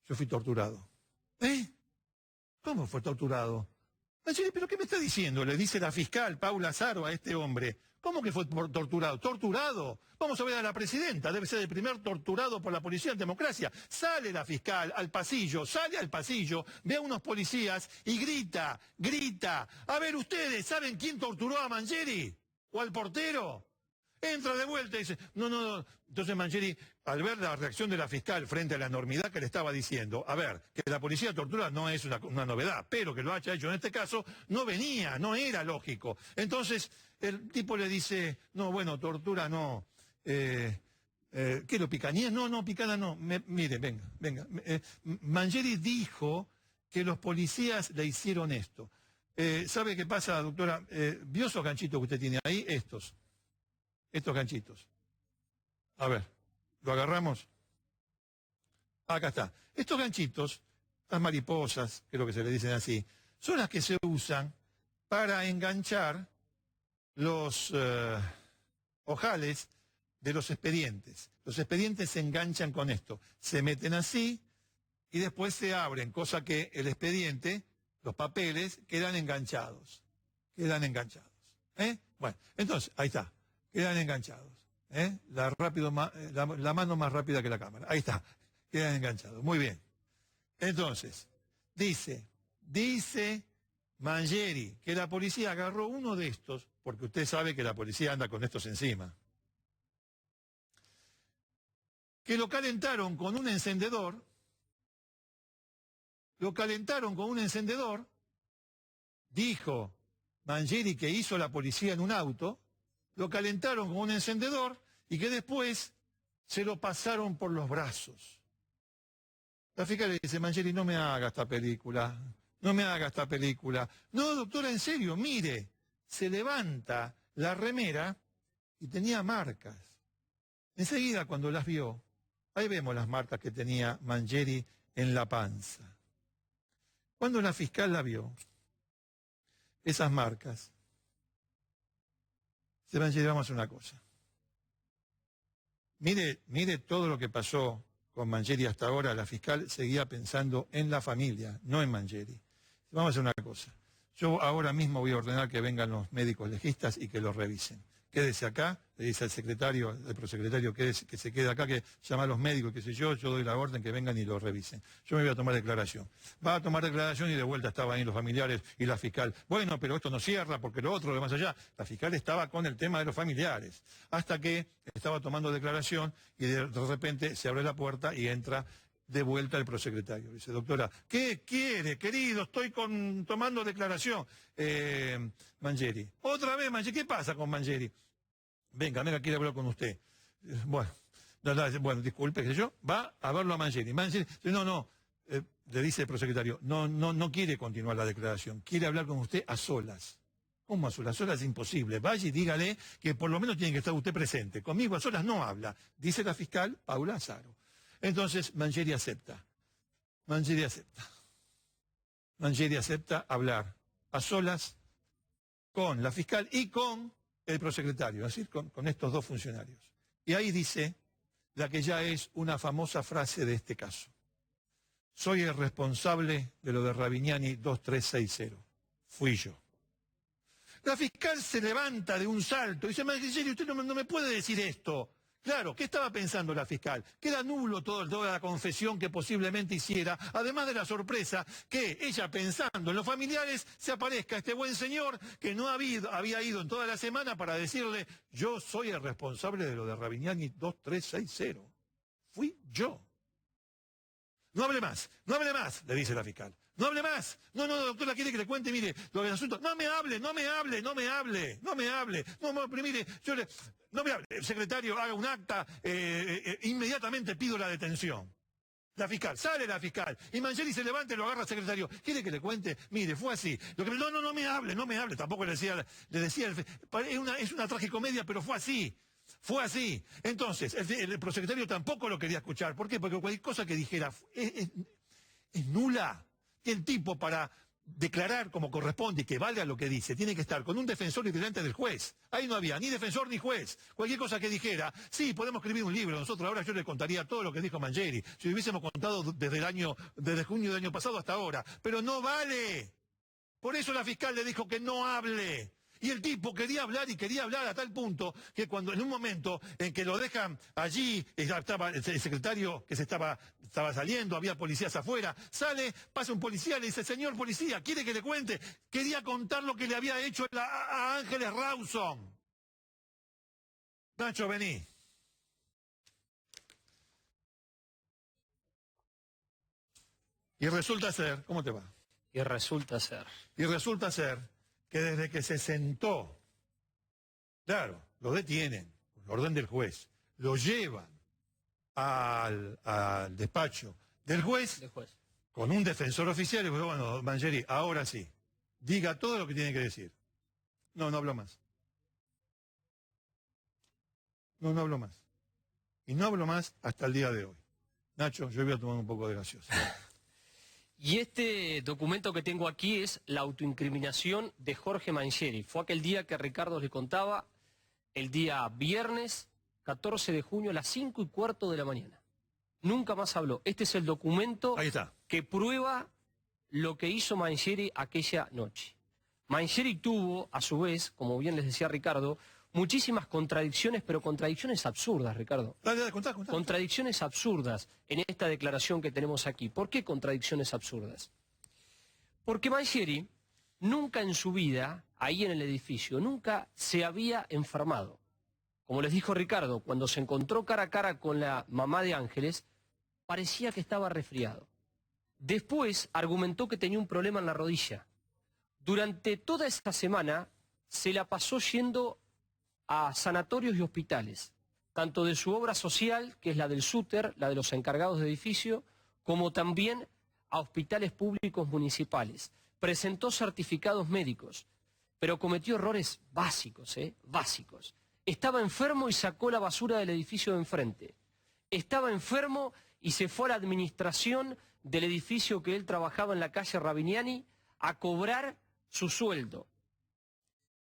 [SPEAKER 2] fui torturado. ¿Cómo fue torturado? Mangieri, ¿pero qué me está diciendo? Le dice la fiscal Paula Azaro a este hombre. ¿Cómo que fue torturado? ¿Torturado? Vamos a ver a la presidenta, debe ser el primer torturado por la policía en democracia. Sale la fiscal al pasillo, ve a unos policías y grita. A ver, ¿ustedes saben quién torturó a Mangieri? ¿O al portero? Entra de vuelta y dice, no. Entonces Mangieri, al ver la reacción de la fiscal frente a la enormidad que le estaba diciendo, a ver, que la policía tortura no es una novedad, pero que lo haya hecho en este caso, no era lógico. Entonces el tipo le dice, no, bueno, tortura no. ¿Qué lo picanía? No, picada no. Mire, venga. Mangieri dijo que los policías le hicieron esto. ¿Sabe qué pasa, doctora? ¿Vio esos ganchitos que usted tiene ahí? Estos ganchitos. A ver, ¿lo agarramos? Acá está. Estos ganchitos, las mariposas, creo que se le dicen así, son las que se usan para enganchar los ojales de los expedientes. Los expedientes se enganchan con esto. Se meten así y después se abren, cosa que el expediente, los papeles, quedan enganchados. Bueno, entonces, ahí está. Quedan enganchados. La mano más rápida que la cámara. Ahí está. Quedan enganchados. Muy bien. Entonces, dice Mangieri que la policía agarró uno de estos, porque usted sabe que la policía anda con estos encima, que lo calentaron con un encendedor, dijo Mangieri que hizo la policía en un auto, lo calentaron con un encendedor y que después se lo pasaron por los brazos. La fiscal le dice, Mangieri, no me haga esta película. No, doctora, en serio, mire, se levanta la remera y tenía marcas. Enseguida, cuando las vio, ahí vemos las marcas que tenía Mangieri en la panza. Cuando la fiscal la vio, esas marcas, Mangieri, vamos a hacer una cosa. Mire todo lo que pasó con Mangieri hasta ahora. La fiscal seguía pensando en la familia, no en Mangieri. Vamos a hacer una cosa. Yo ahora mismo voy a ordenar que vengan los médicos legistas y que los revisen. Quédese acá, le dice al secretario, al prosecretario que se quede acá, que llama a los médicos, qué sé yo doy la orden que vengan y lo revisen. Yo me voy a tomar declaración. Va a tomar declaración y de vuelta estaban ahí los familiares y la fiscal. Bueno, pero esto no cierra porque lo otro, lo más allá. La fiscal estaba con el tema de los familiares. Hasta que estaba tomando declaración y de repente se abre la puerta y entra de vuelta el prosecretario. Dice, doctora, ¿qué quiere, querido? Estoy tomando declaración. Mangieri. Otra vez, Mangieri. ¿Qué pasa con Mangieri? Venga, quiere hablar con usted. Bueno, disculpe, qué sé yo. Va a verlo a Mangieri. Mangieri, le dice el prosecretario, no quiere continuar la declaración. Quiere hablar con usted a solas. ¿Cómo a solas? A solas es imposible. Vaya y dígale que por lo menos tiene que estar usted presente. Conmigo a solas no habla. Dice la fiscal Paula Azaro. Entonces Mangieri acepta hablar a solas con la fiscal y con el prosecretario, es decir, con estos dos funcionarios. Y ahí dice la que ya es una famosa frase de este caso. Soy el responsable de lo de Ravignani 2360. Fui yo. La fiscal se levanta de un salto y dice, Mangieri, usted no me puede decir esto. Claro, ¿qué estaba pensando la fiscal? Queda nulo toda la confesión que posiblemente hiciera, además de la sorpresa que ella, pensando en los familiares, se aparezca este buen señor que no había ido en toda la semana para decirle, yo soy el responsable de lo de Ravignani 2360. Fui yo. No hable más, le dice la fiscal. No hable más. No, doctora, quiere que le cuente, mire, lo del asunto. No me hable. No, mire, no me hable. El secretario haga un acta, inmediatamente pido la detención. Sale la fiscal. Y Mangieri se levanta y lo agarra al secretario. ¿Quiere que le cuente? Mire, fue así. No me hable. Tampoco le decía, es una tragicomedia, pero fue así. Entonces, el prosecretario tampoco lo quería escuchar. ¿Por qué? Porque cualquier cosa que dijera es nula. Y el tipo, para declarar como corresponde y que valga lo que dice, tiene que estar con un defensor y delante del juez. Ahí no había ni defensor ni juez. Cualquier cosa que dijera, sí, podemos escribir un libro. Nosotros ahora yo le contaría todo lo que dijo Mangieri. Si lo hubiésemos contado desde junio del año pasado hasta ahora. Pero no vale. Por eso la fiscal le dijo que no hable. Y el tipo quería hablar y quería hablar a tal punto que cuando en un momento en que lo dejan allí, estaba el secretario que estaba saliendo, había policías afuera, sale, pasa un policía, le dice, señor policía, ¿quiere que le cuente? Quería contar lo que le había hecho a Ángeles Rawson. Nacho, vení. Y resulta ser, ¿cómo te va?
[SPEAKER 14] Y resulta ser
[SPEAKER 2] que desde que se sentó, claro, lo detienen, por orden del juez, lo llevan al despacho del juez, con un defensor oficial, y dijo, bueno, Mangieri, ahora sí, diga todo lo que tiene que decir. No hablo más. No hablo más. Y no hablo más hasta el día de hoy. Nacho, yo voy a tomar un poco de gaseosa.
[SPEAKER 14] Y este documento que tengo aquí es la autoincriminación de Jorge Mangieri. Fue aquel día que Ricardo le contaba, el día viernes 14 de junio a las 5:15 de la mañana. Nunca más habló. Este es el documento que prueba lo que hizo Mangieri aquella noche. Mangieri tuvo, a su vez, como bien les decía Ricardo, muchísimas contradicciones, pero contradicciones absurdas, Ricardo.
[SPEAKER 2] Dale, contá.
[SPEAKER 14] Contradicciones absurdas en esta declaración que tenemos aquí. ¿Por qué contradicciones absurdas? Porque Mangieri nunca en su vida, ahí en el edificio, nunca se había enfermado. Como les dijo Ricardo, cuando se encontró cara a cara con la mamá de Ángeles, parecía que estaba resfriado. Después argumentó que tenía un problema en la rodilla. Durante toda esa semana se la pasó yendo a sanatorios y hospitales, tanto de su obra social, que es la del SUTER, la de los encargados de edificio, como también a hospitales públicos municipales. Presentó certificados médicos, pero cometió errores básicos, básicos. Estaba enfermo y sacó la basura del edificio de enfrente. Estaba enfermo y se fue a la administración del edificio que él trabajaba en la calle Rabiniani a cobrar su sueldo.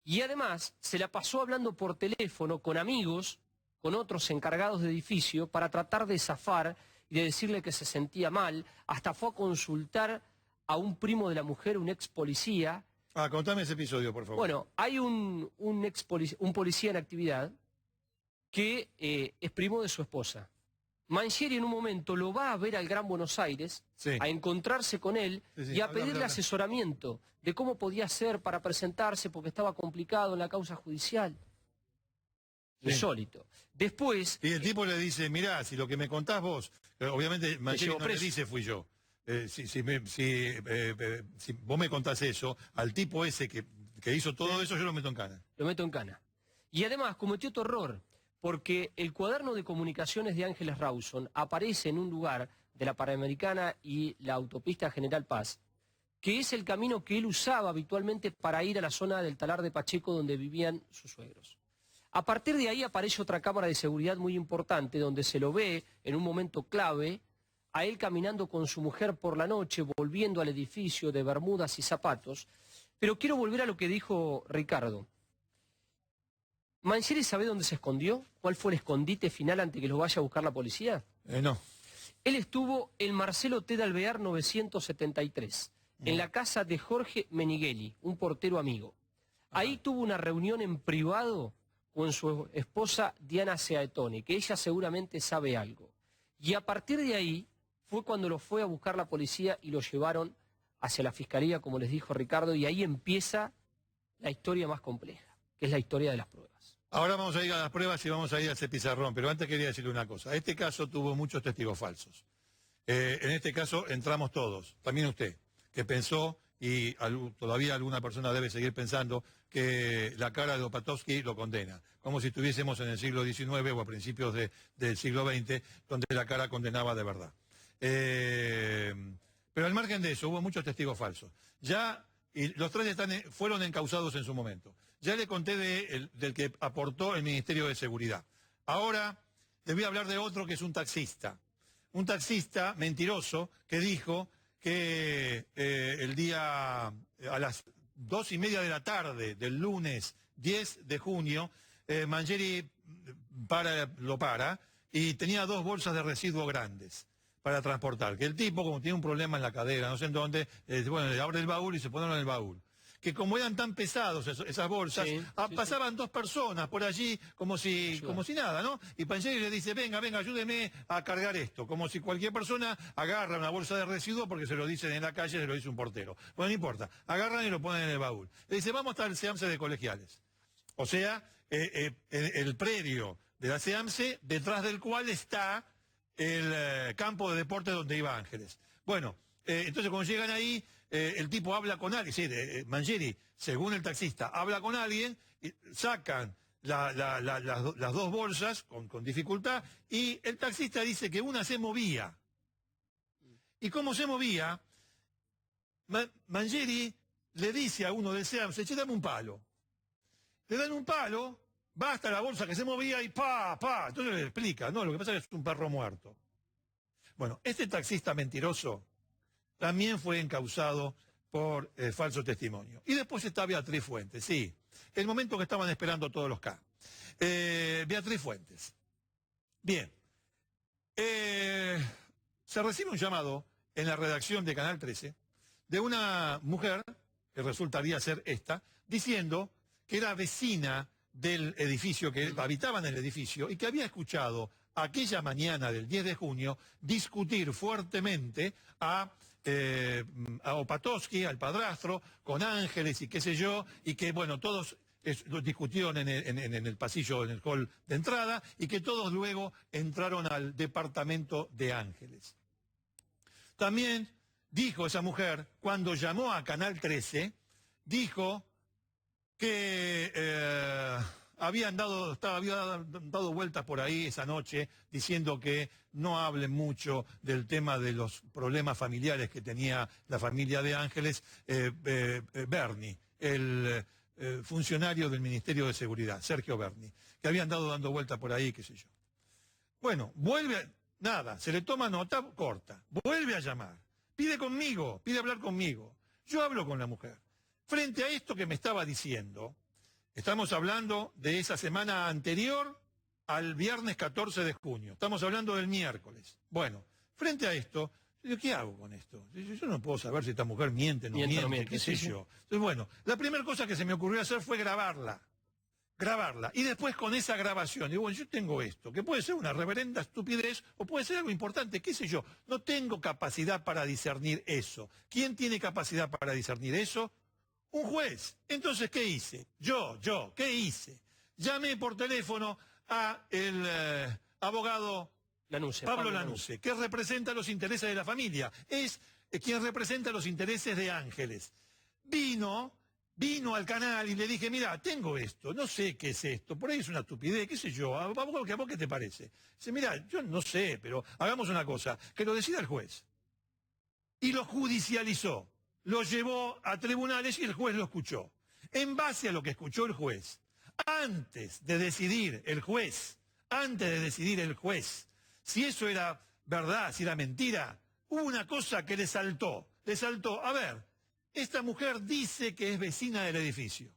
[SPEAKER 14] Y además se la pasó hablando por teléfono con amigos, con otros encargados de edificio, para tratar de zafar y de decirle que se sentía mal. Hasta fue a consultar a un primo de la mujer, un ex policía.
[SPEAKER 2] Contame ese episodio, por favor.
[SPEAKER 14] Bueno, hay un policía en actividad que es primo de su esposa. Mangieri en un momento lo va a ver al Gran Buenos Aires, a encontrarse con él y a pedirle asesoramiento de cómo podía hacer para presentarse porque estaba complicado en la causa judicial. Insólito. Después...
[SPEAKER 2] Y el tipo le dice, mirá, si lo que me contás vos, obviamente Mangieri no le dice fui yo. Si vos me contás eso, al tipo ese que hizo todo eso, yo lo meto en cana.
[SPEAKER 14] Lo meto en cana. Y además cometió otro error, porque el cuaderno de comunicaciones de Ángeles Rawson aparece en un lugar de la Panamericana y la autopista General Paz, que es el camino que él usaba habitualmente para ir a la zona del Talar de Pacheco donde vivían sus suegros. A partir de ahí aparece otra cámara de seguridad muy importante donde se lo ve en un momento clave a él caminando con su mujer por la noche, volviendo al edificio de bermudas y zapatos. Pero quiero volver a lo que dijo Ricardo. ¿Mangieri sabe dónde se escondió? ¿Cuál fue el escondite final antes que lo vaya a buscar la policía?
[SPEAKER 2] No.
[SPEAKER 14] Él estuvo en Marcelo T. de Alvear 973, en la casa de Jorge Menighelli, un portero amigo. Ahí tuvo una reunión en privado con su esposa Diana Seaetone, que ella seguramente sabe algo. Y a partir de ahí fue cuando lo fue a buscar la policía y lo llevaron hacia la fiscalía, como les dijo Ricardo, y ahí empieza la historia más compleja, que es la historia de las pruebas.
[SPEAKER 2] Ahora vamos a ir a las pruebas y vamos a ir a ese pizarrón, pero antes quería decirle una cosa. Este caso tuvo muchos testigos falsos. En este caso entramos todos, también usted, que pensó, y todavía alguna persona debe seguir pensando, que la cara de Opatovsky lo condena, como si estuviésemos en el siglo XIX o a principios del siglo XX, donde la cara condenaba de verdad. Pero al margen de eso, hubo muchos testigos falsos. Y los tres fueron encausados en su momento. Ya le conté del que aportó el Ministerio de Seguridad. Ahora les voy a hablar de otro que es un taxista. Un taxista mentiroso que dijo que el día a las 2:30 de la tarde del lunes 10 de junio, Mangieri lo para y tenía 2 bolsas de residuos grandes para transportar. Que el tipo, como tiene un problema en la cadera, no sé en dónde, bueno, le abre el baúl y se pone en el baúl. que como eran tan pesados esas bolsas, pasaban dos personas por allí como si nada, ¿no? Y Mangieri le dice, venga, ayúdeme a cargar esto, como si cualquier persona agarra una bolsa de residuos porque se lo dicen en la calle, se lo dice un portero. Bueno, no importa, agarran y lo ponen en el baúl. Le dice, vamos hasta el SEAMSE de Colegiales. O sea, el predio de la SEAMSE, detrás del cual está el campo de deporte donde iba Ángeles. Bueno, entonces cuando llegan ahí, el tipo habla con alguien, sí, Mangieri, según el taxista, habla con alguien, sacan las dos bolsas con dificultad, y el taxista dice que una se movía. ¿Y cómo se movía? Mangieri le dice a uno del SEAMSE, che, dame un palo. Le dan un palo, va hasta la bolsa que se movía y pa. Entonces le explica, no, lo que pasa es que es un perro muerto. Bueno, este taxista mentiroso también fue encausado por falso testimonio. Y después está Beatriz Fuentes, sí, el momento que estaban esperando todos los K. Beatriz Fuentes. Bien. Se recibe un llamado en la redacción de Canal 13 de una mujer, que resultaría ser esta, diciendo que era vecina del edificio, que habitaba en el edificio, y que había escuchado aquella mañana del 10 de junio discutir fuertemente a Opatowski, al padrastro, con Ángeles y qué sé yo, y que, bueno, todos lo discutieron en el pasillo, en el hall de entrada, y que todos luego entraron al departamento de Ángeles. También dijo esa mujer, cuando llamó a Canal 13, dijo que había dado vueltas por ahí esa noche diciendo que no hablen mucho del tema de los problemas familiares que tenía la familia de Ángeles, Berni, el funcionario del Ministerio de Seguridad, Sergio Berni, que habían dando vueltas por ahí, qué sé yo. Bueno, nada, se le toma nota corta, vuelve a llamar, pide hablar conmigo. Yo hablo con la mujer. Frente a esto que me estaba diciendo, estamos hablando de esa semana anterior al viernes 14 de junio. Estamos hablando del miércoles. Bueno, frente a esto, yo, ¿qué hago con esto? Yo no puedo saber si esta mujer miente, no miente, qué sé yo. Entonces, bueno, la primera cosa que se me ocurrió hacer fue grabarla. Y después con esa grabación, digo, bueno, yo tengo esto, que puede ser una reverenda estupidez o puede ser algo importante, qué sé yo. No tengo capacidad para discernir eso. ¿Quién tiene capacidad para discernir eso? Un juez. Entonces, ¿qué hice? ¿Qué hice? Llamé por teléfono a el abogado Pablo Lanusse, que representa los intereses de la familia. Es quien representa los intereses de Ángeles. Vino al canal y le dije, mira, tengo esto, no sé qué es esto, por ahí es una estupidez, qué sé yo, ¿a vos qué te parece? Dice, mira, yo no sé, pero hagamos una cosa, que lo decida el juez. Y lo judicializó. Lo llevó a tribunales y el juez lo escuchó. En base a lo que escuchó el juez, antes de decidir el juez, si eso era verdad, si era mentira, hubo una cosa que le saltó, a ver, esta mujer dice que es vecina del edificio.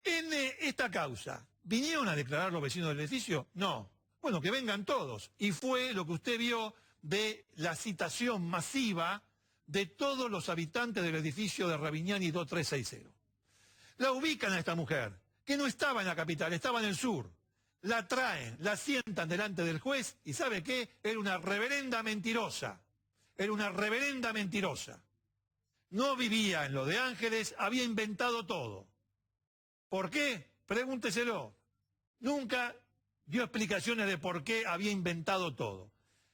[SPEAKER 2] En esta causa, ¿vinieron a declarar los vecinos del edificio? No. Bueno, que vengan todos. Y fue lo que usted vio de la citación masiva de todos los habitantes del edificio de Ravignani 2360. La ubican a esta mujer, que no estaba en la capital, estaba en el sur. La traen, la sientan delante del juez y ¿sabe qué? Era una reverenda mentirosa. No vivía en lo de Ángeles, había inventado todo. ¿Por qué? Pregúnteselo. Nunca dio explicaciones de por qué había inventado todo.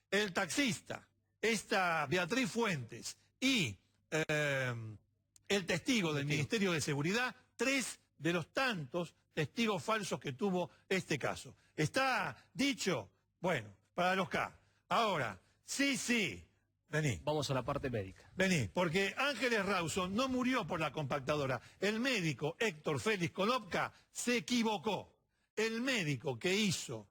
[SPEAKER 2] El taxista, esta Beatriz Fuentes y el testigo del Ministerio de Seguridad, 3 de los tantos testigos falsos que tuvo este caso. ¿Está dicho? Bueno, para los K. Ahora, sí, vení.
[SPEAKER 14] Vamos a la parte médica.
[SPEAKER 2] Vení, porque Ángeles Rawson no murió por la compactadora. El médico Héctor Félix Konopka se equivocó. El médico que hizo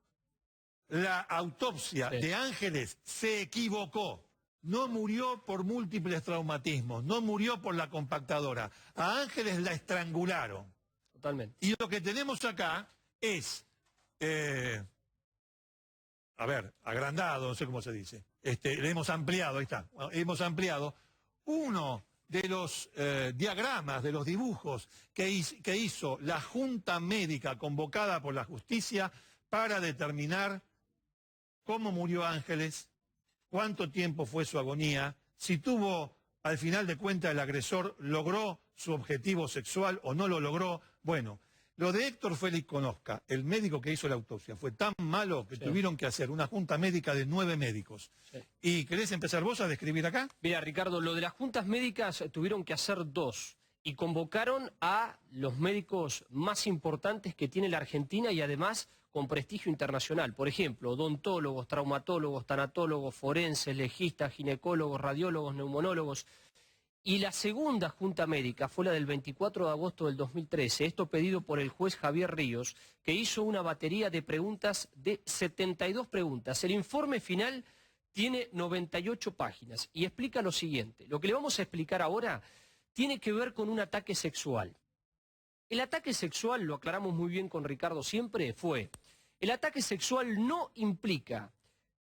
[SPEAKER 2] la autopsia de Ángeles se equivocó. No murió por múltiples traumatismos, no murió por la compactadora. A Ángeles la estrangularon.
[SPEAKER 14] Totalmente.
[SPEAKER 2] Y lo que tenemos acá es, agrandado, no sé cómo se dice. Le hemos ampliado, ahí está. Hemos ampliado uno de los diagramas, de los dibujos que hizo la Junta Médica convocada por la justicia para determinar cómo murió Ángeles, cuánto tiempo fue su agonía, si tuvo, al final de cuentas, el agresor logró su objetivo sexual o no lo logró. Bueno, lo de Héctor Félix Conosca, el médico que hizo la autopsia, fue tan malo que tuvieron que hacer una junta médica de 9 médicos. ¿Y querés empezar vos a describir acá?
[SPEAKER 14] Mira, Ricardo, lo de las juntas médicas tuvieron que hacer 2 y convocaron a los médicos más importantes que tiene la Argentina y además con prestigio internacional. Por ejemplo, odontólogos, traumatólogos, tanatólogos, forenses, legistas, ginecólogos, radiólogos, neumonólogos. Y la segunda junta médica fue la del 24 de agosto del 2013, esto pedido por el juez Javier Ríos, que hizo una batería de preguntas de 72 preguntas. El informe final tiene 98 páginas y explica lo siguiente. Lo que le vamos a explicar ahora tiene que ver con un ataque sexual. El ataque sexual, lo aclaramos muy bien con Ricardo siempre, el ataque sexual no implica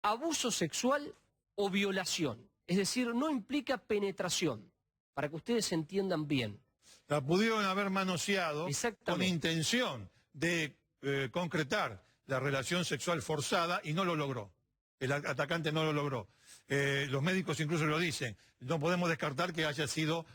[SPEAKER 14] abuso sexual o violación, es decir, no implica penetración. Para que ustedes entiendan bien.
[SPEAKER 2] La pudieron haber manoseado con intención de concretar la relación sexual forzada y no lo logró. El atacante no lo logró. Los médicos incluso lo dicen. No podemos descartar que haya sido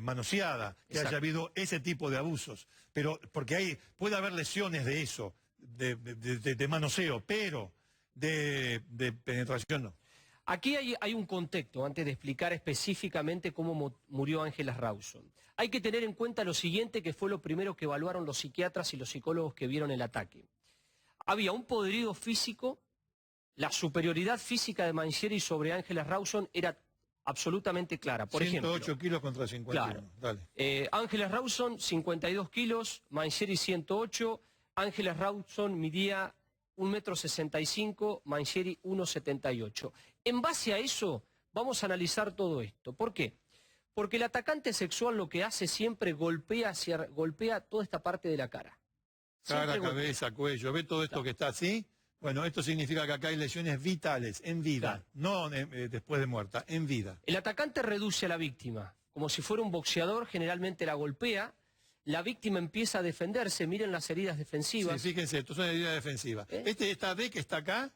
[SPEAKER 2] manoseada, que haya habido ese tipo de abusos. Pero porque puede haber lesiones de eso, de manoseo, pero de penetración no.
[SPEAKER 14] Aquí hay un contexto, antes de explicar específicamente cómo murió Ángeles Rawson. Hay que tener en cuenta lo siguiente, que fue lo primero que evaluaron los psiquiatras y los psicólogos que vieron el ataque. Había un poderío físico, la superioridad física de Mangieri sobre Ángeles Rawson era absolutamente clara. Por
[SPEAKER 2] 108
[SPEAKER 14] ejemplo,
[SPEAKER 2] kilos contra 51.
[SPEAKER 14] Claro.
[SPEAKER 2] Dale.
[SPEAKER 14] Ángeles Rawson, 52 kilos, Mangieri 108, Ángeles Rawson midía 1,65 m, Mangieri 1,78. En base a eso, vamos a analizar todo esto. ¿Por qué? Porque el atacante sexual lo que hace siempre golpea toda esta parte de la cara.
[SPEAKER 2] Cara, cabeza, cuello. ¿Ve todo esto que está así? Bueno, esto significa que acá hay lesiones vitales, en vida, no después de muerta, en vida.
[SPEAKER 14] El atacante reduce a la víctima, como si fuera un boxeador, generalmente la golpea. La víctima empieza a defenderse, miren las heridas defensivas.
[SPEAKER 2] Sí, fíjense, esto son heridas defensivas. Esta D que está acá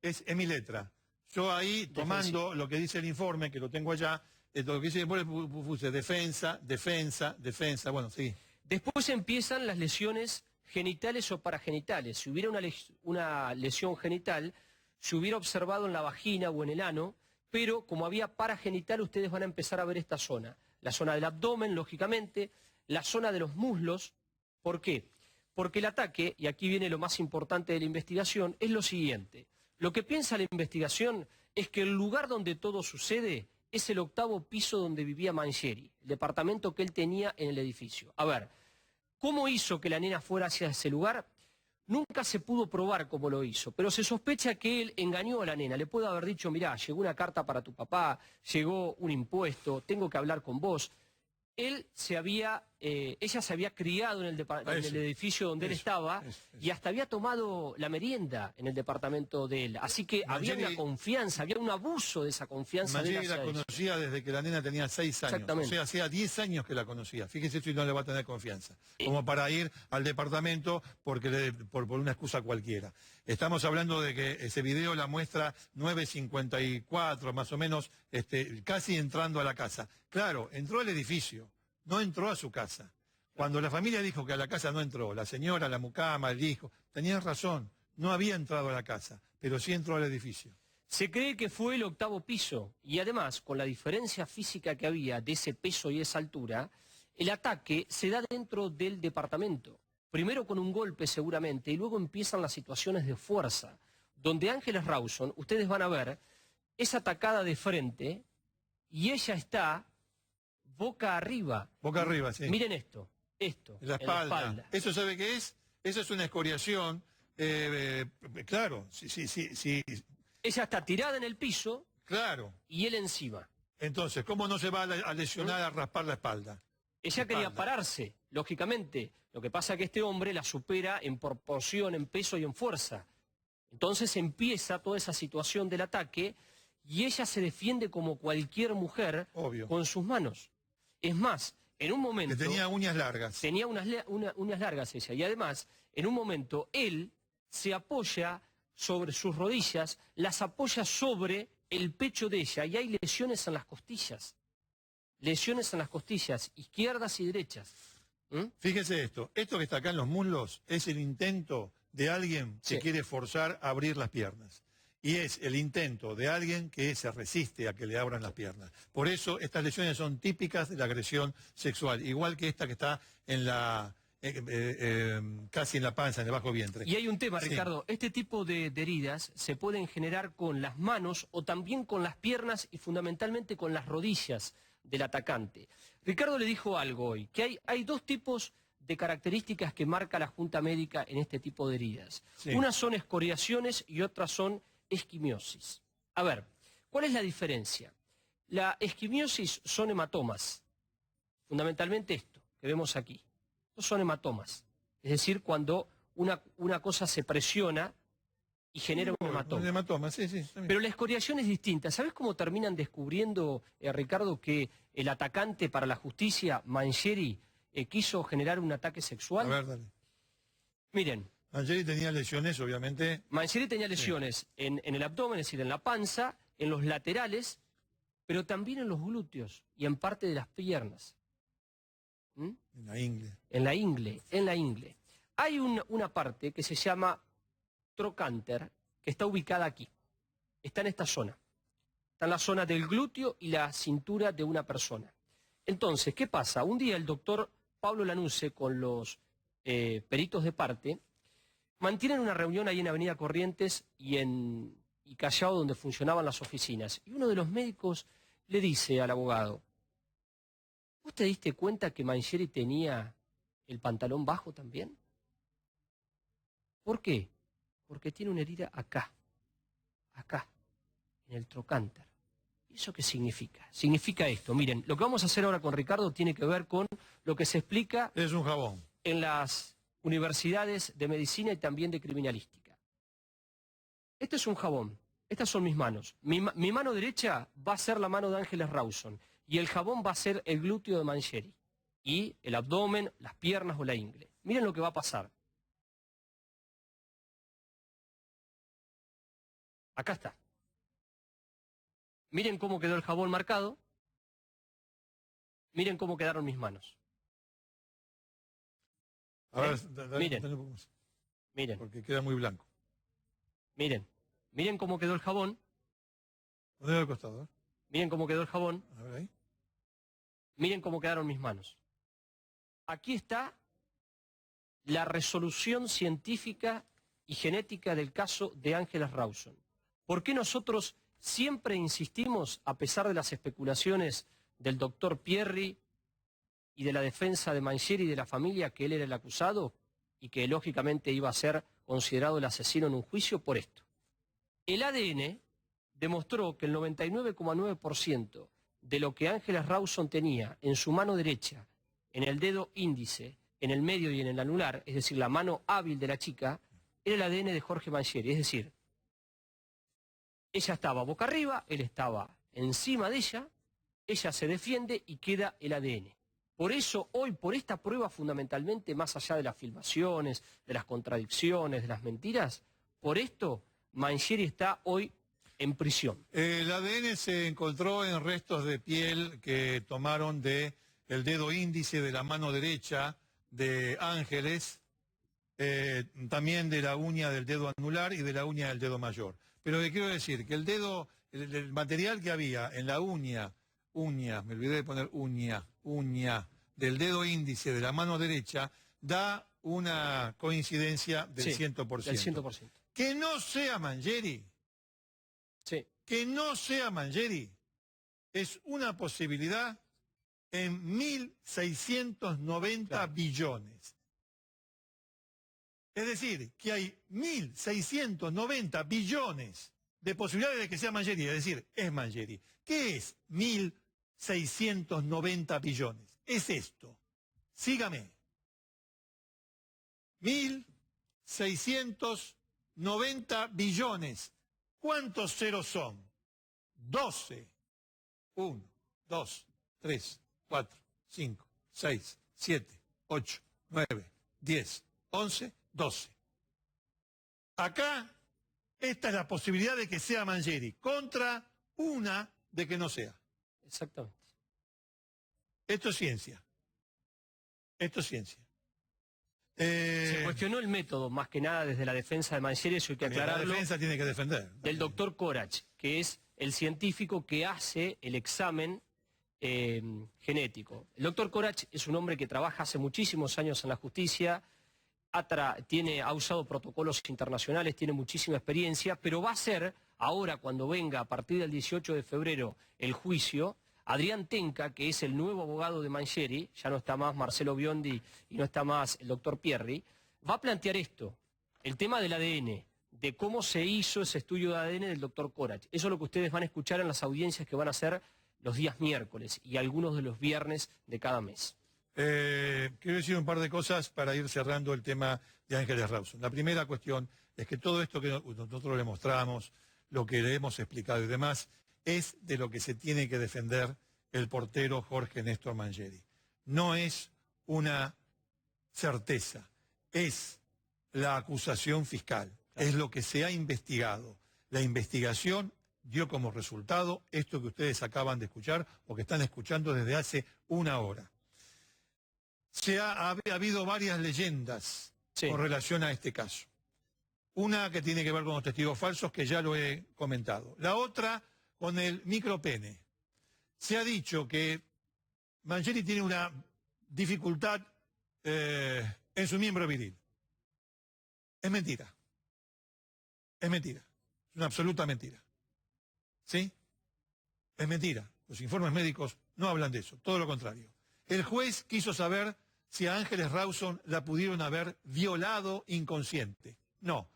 [SPEAKER 2] es mi letra. Yo ahí, tomando lo que dice el informe, que lo tengo allá, lo que dice, puse defensa, defensa, defensa, bueno, sí.
[SPEAKER 14] Después empiezan las lesiones genitales o paragenitales. Si hubiera una lesión genital, se hubiera observado en la vagina o en el ano, pero como había paragenital, ustedes van a empezar a ver esta zona. La zona del abdomen, lógicamente, la zona de los muslos. ¿Por qué? Porque el ataque, y aquí viene lo más importante de la investigación, es lo siguiente. Lo que piensa la investigación es que el lugar donde todo sucede es el 8º piso donde vivía Mangieri, el departamento que él tenía en el edificio. A ver, ¿cómo hizo que la nena fuera hacia ese lugar? Nunca se pudo probar cómo lo hizo, pero se sospecha que él engañó a la nena. Le puede haber dicho, mirá, llegó una carta para tu papá, llegó un impuesto, tengo que hablar con vos. Ella se había criado en el edificio donde él estaba y hasta había tomado la merienda en el departamento de él. Así que había una confianza, había un abuso de esa confianza.
[SPEAKER 2] Mangieri la conocía desde que la nena tenía 6 años.
[SPEAKER 14] Exactamente.
[SPEAKER 2] O sea, hacía 10 años que la conocía. Fíjese si no le va a tener confianza. Como para ir al departamento por una excusa cualquiera. Estamos hablando de que ese video la muestra 9:54, más o menos, casi entrando a la casa. Claro, entró al edificio, no entró a su casa. Cuando la familia dijo que a la casa no entró, la señora, la mucama, el hijo, tenían razón, no había entrado a la casa, pero sí entró al edificio.
[SPEAKER 14] Se cree que fue el 8º piso y además, con la diferencia física que había de ese peso y esa altura, el ataque se da dentro del departamento. Primero con un golpe seguramente y luego empiezan las situaciones de fuerza, donde Ángeles Rawson, ustedes van a ver, es atacada de frente y ella está boca arriba.
[SPEAKER 2] Boca arriba, sí.
[SPEAKER 14] Miren esto.
[SPEAKER 2] La espalda. ¿Eso sabe qué es? Eso es una escoriación. Claro, sí.
[SPEAKER 14] Ella está tirada en el piso.
[SPEAKER 2] Claro.
[SPEAKER 14] Y él encima.
[SPEAKER 2] Entonces, ¿cómo no se va a lesionar, a raspar la espalda?
[SPEAKER 14] Ella quería pararse, lógicamente. Lo que pasa es que este hombre la supera en proporción, en peso y en fuerza. Entonces empieza toda esa situación del ataque y ella se defiende como cualquier mujer con sus manos. Es más, en un momento...
[SPEAKER 2] Que tenía uñas largas.
[SPEAKER 14] Tenía uñas largas ella. Y además, en un momento, él se apoya sobre sus rodillas, las apoya sobre el pecho de ella y hay lesiones en las costillas. Lesiones en las costillas, izquierdas y derechas.
[SPEAKER 2] Fíjese esto que está acá en los muslos es el intento de alguien que quiere forzar a abrir las piernas. Y es el intento de alguien que se resiste a que le abran las piernas. Por eso estas lesiones son típicas de la agresión sexual, igual que esta que está en la casi en la panza, en el bajo vientre.
[SPEAKER 14] Y hay un tema, Ricardo, este tipo de heridas se pueden generar con las manos o también con las piernas y fundamentalmente con las rodillas del atacante. Ricardo le dijo algo hoy, que hay dos tipos de características que marca la Junta Médica en este tipo de heridas. Unas son escoriaciones y otras son esquimiosis. A ver, ¿cuál es la diferencia? La esquimiosis son hematomas, fundamentalmente esto que vemos aquí. Estos son hematomas, es decir, cuando una cosa se presiona y genera un hematoma.
[SPEAKER 2] Un hematoma, sí.
[SPEAKER 14] Pero la escoriación es distinta. ¿Sabes cómo terminan descubriendo, Ricardo, que el atacante para la justicia, Mangieri, quiso generar un ataque sexual?
[SPEAKER 2] A ver, dale.
[SPEAKER 14] Miren.
[SPEAKER 2] Mangieri tenía lesiones, obviamente.
[SPEAKER 14] Mangieri tenía lesiones en el abdomen, es decir, en la panza, en los laterales, pero también en los glúteos y en parte de las piernas.
[SPEAKER 2] En la ingle.
[SPEAKER 14] En la ingle. Hay una parte que se llama trocánter, que está ubicada aquí. Está en esta zona. Está en la zona del glúteo y la cintura de una persona. Entonces, ¿qué pasa? Un día el doctor Pablo Lanuse con los peritos de parte mantienen una reunión ahí en Avenida Corrientes y Callao, donde funcionaban las oficinas. Y uno de los médicos le dice al abogado: ¿vos te diste cuenta que Mangieri tenía el pantalón bajo también? ¿Por qué? Porque tiene una herida acá, en el trocánter. ¿Y eso qué significa? Significa esto. Miren, lo que vamos a hacer ahora con Ricardo tiene que ver con lo que se explica...
[SPEAKER 2] Es un jabón.
[SPEAKER 14] En las universidades de medicina y también de criminalística. Este es un jabón. Estas son mis manos. Mi mano derecha va a ser la mano de Ángeles Rawson y el jabón va a ser el glúteo de Mangieri. Y el abdomen, las piernas o la ingle. Miren lo que va a pasar. Acá está. Miren cómo quedó el jabón marcado. Miren cómo quedaron mis manos.
[SPEAKER 2] A ver, dale un poco más.
[SPEAKER 14] Miren.
[SPEAKER 2] Porque queda muy blanco.
[SPEAKER 14] Miren cómo quedó el jabón.
[SPEAKER 2] Ponelo al costado, ¿eh?
[SPEAKER 14] Miren cómo quedó el jabón.
[SPEAKER 2] A ver ahí.
[SPEAKER 14] Miren cómo quedaron mis manos. Aquí está la resolución científica y genética del caso de Ángeles Rawson. ¿Por qué nosotros siempre insistimos, a pesar de las especulaciones del doctor Pierri y de la defensa de Mangieri y de la familia, que él era el acusado y que lógicamente iba a ser considerado el asesino en un juicio? Por esto. El ADN demostró que el 99,9% de lo que Ángeles Rawson tenía en su mano derecha, en el dedo índice, en el medio y en el anular, es decir, la mano hábil de la chica, era el ADN de Jorge Mangieri. Es decir, ella estaba boca arriba, él estaba encima de ella se defiende y queda el ADN. Por eso hoy, por esta prueba fundamentalmente, más allá de las filmaciones, de las contradicciones, de las mentiras, por esto Mangieri está hoy en prisión.
[SPEAKER 2] El ADN se encontró en restos de piel que tomaron del dedo índice de la mano derecha de Ángeles, también de la uña del dedo anular y de la uña del dedo mayor. Pero le quiero decir que el material que había en la uña, me olvidé de poner uña del dedo índice de la mano derecha, da una coincidencia del 100%.
[SPEAKER 14] Del 100%.
[SPEAKER 2] Que no sea Mangieri. Que no sea Mangieri. Es una posibilidad en 1.690 billones. Es decir, que hay 1.690 billones de posibilidades de que sea Mangieri, es decir, es Mangieri. ¿Qué es 1.690 billones? Es esto. Sígame. 1.690 billones. ¿Cuántos ceros son? 12. 1, 2, 3, 4, 5, 6, 7, 8, 9, 10, 11, 12. Acá, esta es la posibilidad de que sea Mangieri, contra una de que no sea.
[SPEAKER 14] Exactamente.
[SPEAKER 2] Esto es ciencia. Esto es ciencia.
[SPEAKER 14] Se cuestionó el método, más que nada desde la defensa de Mangieri, eso hay que aclararlo.
[SPEAKER 2] La defensa tiene que defender.
[SPEAKER 14] Del doctor Corach, que es el científico que hace el examen genético. El doctor Corach es un hombre que trabaja hace muchísimos años en la justicia, ha usado protocolos internacionales, tiene muchísima experiencia, pero va a ser, ahora cuando venga a partir del 18 de febrero el juicio, Adrián Tenca, que es el nuevo abogado de Mangieri, ya no está más Marcelo Biondi y no está más el doctor Pierri, va a plantear esto, el tema del ADN, de cómo se hizo ese estudio de ADN del doctor Corach. Eso es lo que ustedes van a escuchar en las audiencias que van a hacer los días miércoles y algunos de los viernes de cada mes.
[SPEAKER 2] Quiero decir un par de cosas para ir cerrando el tema de Ángeles Rawson. La primera cuestión es que todo esto que nosotros le mostramos, lo que le hemos explicado y demás, es de lo que se tiene que defender el portero Jorge Néstor Mangieri. No es una certeza, es la acusación fiscal, es lo que se ha investigado. La investigación dio como resultado esto que ustedes acaban de escuchar o que están escuchando desde hace una hora. Ha habido varias leyendas con relación a este caso. Una que tiene que ver con los testigos falsos, que ya lo he comentado. La otra con el micropene. Se ha dicho que Mangieri tiene una dificultad en su miembro viril. Es mentira. Es mentira. Es una absoluta mentira. ¿Sí? Es mentira. Los informes médicos no hablan de eso. Todo lo contrario. El juez quiso saber si a Ángeles Rawson la pudieron haber violado inconsciente. No.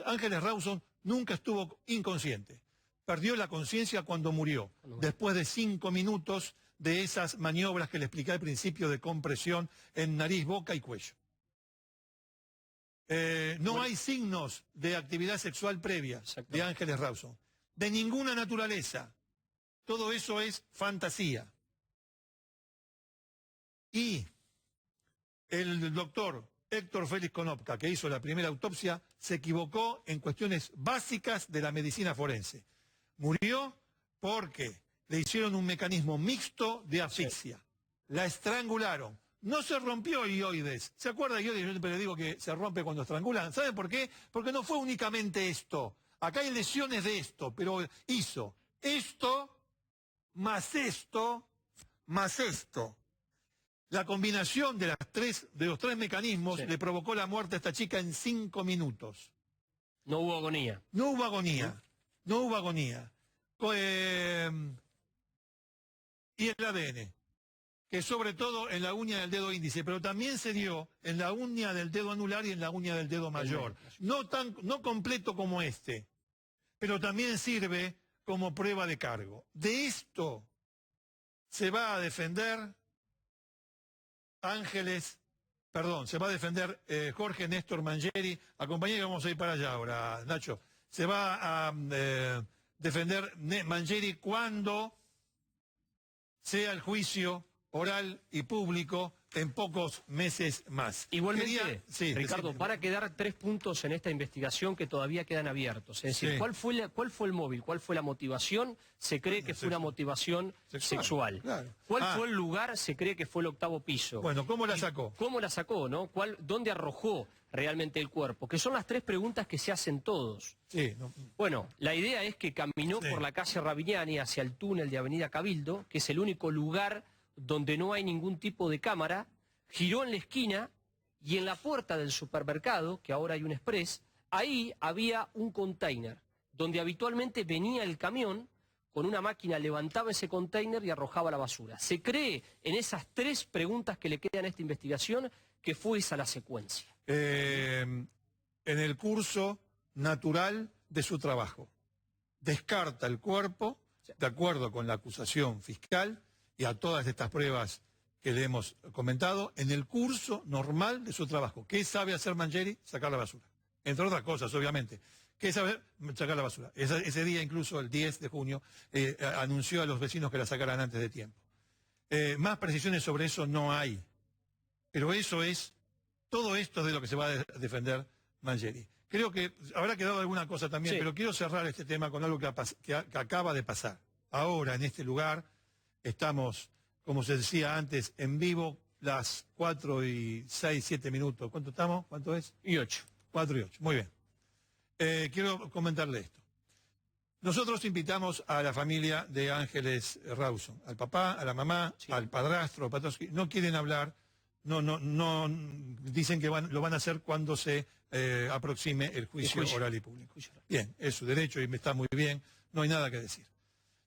[SPEAKER 2] Ángeles Rawson nunca estuvo inconsciente. Perdió la conciencia cuando murió, después de 5 minutos de esas maniobras que le expliqué al principio de compresión en nariz, boca y cuello. No hay signos de actividad sexual previa de Ángeles Rawson, de ninguna naturaleza. Todo eso es fantasía. Y el doctor Héctor Félix Konopka, que hizo la primera autopsia, se equivocó en cuestiones básicas de la medicina forense. Murió porque le hicieron un mecanismo mixto de asfixia. La estrangularon. No se rompió el ioides. ¿Se acuerda? Yo siempre le digo que se rompe cuando estrangulan. ¿Saben por qué? Porque no fue únicamente esto. Acá hay lesiones de esto, pero hizo esto, más esto, más esto. La combinación de los tres mecanismos le provocó la muerte a esta chica en 5 minutos.
[SPEAKER 14] No hubo agonía.
[SPEAKER 2] No hubo agonía. No hubo agonía. Y el ADN, que sobre todo en la uña del dedo índice, pero también se dio en la uña del dedo anular y en la uña del dedo mayor. No completo como este, pero también sirve como prueba de cargo. De esto se va a defender se va a defender Jorge Néstor Mangieri. Acompañé, vamos a ir para allá ahora, Nacho. Se va a defender Mangieri cuando sea el juicio oral y público en pocos meses más.
[SPEAKER 14] Igualmente, Ricardo, van a quedar 3 puntos en esta investigación que todavía quedan abiertos. Es decir, ¿cuál fue el móvil? ¿Cuál fue la motivación? Se cree que fue una motivación sexual.
[SPEAKER 2] Claro.
[SPEAKER 14] ¿Cuál fue el lugar? Se cree que fue el 8º piso.
[SPEAKER 2] Bueno, ¿cómo la sacó?
[SPEAKER 14] ¿Cómo la sacó, no? ¿Dónde arrojó realmente el cuerpo? Que son las 3 preguntas que se hacen todos. Bueno, la idea es que caminó por la calle Ravignani hacia el túnel de Avenida Cabildo, que es el único lugar donde no hay ningún tipo de cámara, giró en la esquina y en la puerta del supermercado, que ahora hay un Express, ahí había un container, donde habitualmente venía el camión, con una máquina levantaba ese container y arrojaba la basura. Se cree en esas 3 preguntas que le quedan a esta investigación que fue esa la secuencia.
[SPEAKER 2] En el curso natural de su trabajo, descarta el cuerpo, de acuerdo con la acusación fiscal, y a todas estas pruebas que le hemos comentado, en el curso normal de su trabajo. ¿Qué sabe hacer Mangieri? Sacar la basura. Entre otras cosas, obviamente. ¿Qué sabe? Sacar la basura. Ese día, incluso el 10 de junio, anunció a los vecinos que la sacaran antes de tiempo. Más precisiones sobre eso no hay. Pero todo esto es de lo que se va a defender Mangieri. Creo que habrá quedado alguna cosa también,
[SPEAKER 14] Sí.
[SPEAKER 2] pero quiero cerrar este tema con algo que acaba de pasar. Ahora, en este lugar, estamos, como se decía antes, en vivo, las 4:06, 7 minutos. ¿Cuánto estamos? ¿Cuánto es?
[SPEAKER 14] 8.
[SPEAKER 2] 4:08. Muy bien. Quiero comentarle esto. Nosotros invitamos a la familia de Ángeles Rawson, al papá, a la mamá, al padrastro, Patowski. No quieren hablar, no dicen que lo van a hacer cuando se aproxime el juicio oral y público. Bien, es su derecho y está muy bien, no hay nada que decir.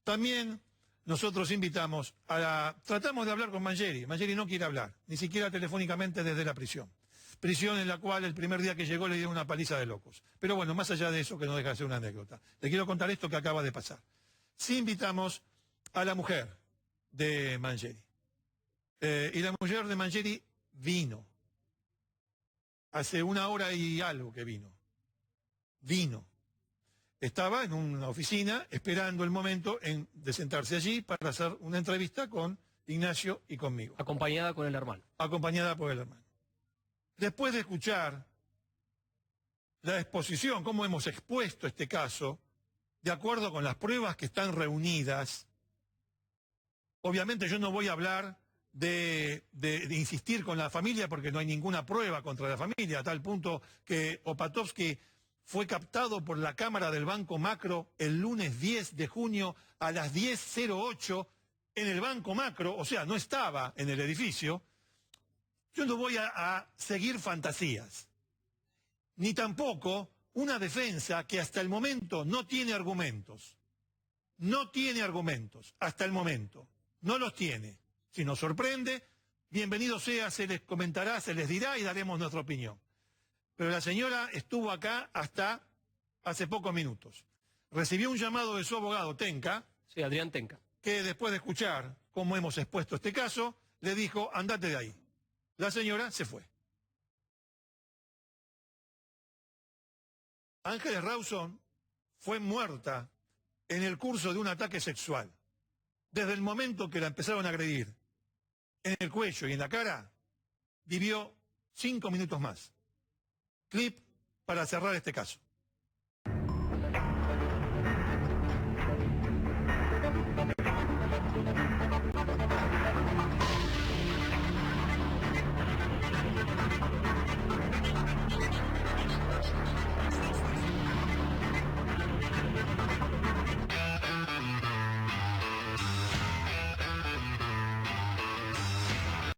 [SPEAKER 2] También nosotros invitamos tratamos de hablar con Mangieri. Mangieri no quiere hablar, ni siquiera telefónicamente desde la prisión. Prisión en la cual el primer día que llegó le dieron una paliza de locos. Pero bueno, más allá de eso, que no deja de ser una anécdota. Le quiero contar esto que acaba de pasar. Sí invitamos a la mujer de Mangieri. Y la mujer de Mangieri vino. Hace 1 hora y algo que vino. Vino. Estaba en una oficina esperando el momento de sentarse allí para hacer una entrevista con Ignacio y conmigo.
[SPEAKER 14] Acompañada con el hermano.
[SPEAKER 2] Acompañada por el hermano. Después de escuchar la exposición, cómo hemos expuesto este caso, de acuerdo con las pruebas que están reunidas, obviamente yo no voy a hablar de insistir con la familia porque no hay ninguna prueba contra la familia, a tal punto que Opatowski fue captado por la cámara del Banco Macro el lunes 10 de junio a las 10:08 en el Banco Macro, o sea, no estaba en el edificio. Yo no voy a seguir fantasías, ni tampoco una defensa que hasta el momento no tiene argumentos. No tiene argumentos, hasta el momento. No los tiene. Si nos sorprende, bienvenido sea, se les comentará, se les dirá y daremos nuestra opinión. Pero la señora estuvo acá hasta hace pocos minutos. Recibió un llamado de su abogado, Tenca.
[SPEAKER 14] Sí, Adrián Tenca.
[SPEAKER 2] Que después de escuchar cómo hemos expuesto este caso, le dijo, andate de ahí. La señora se fue. Ángeles Rawson fue muerta en el curso de un ataque sexual. Desde el momento que la empezaron a agredir en el cuello y en la cara, vivió 5 minutos más. Clip para cerrar este caso.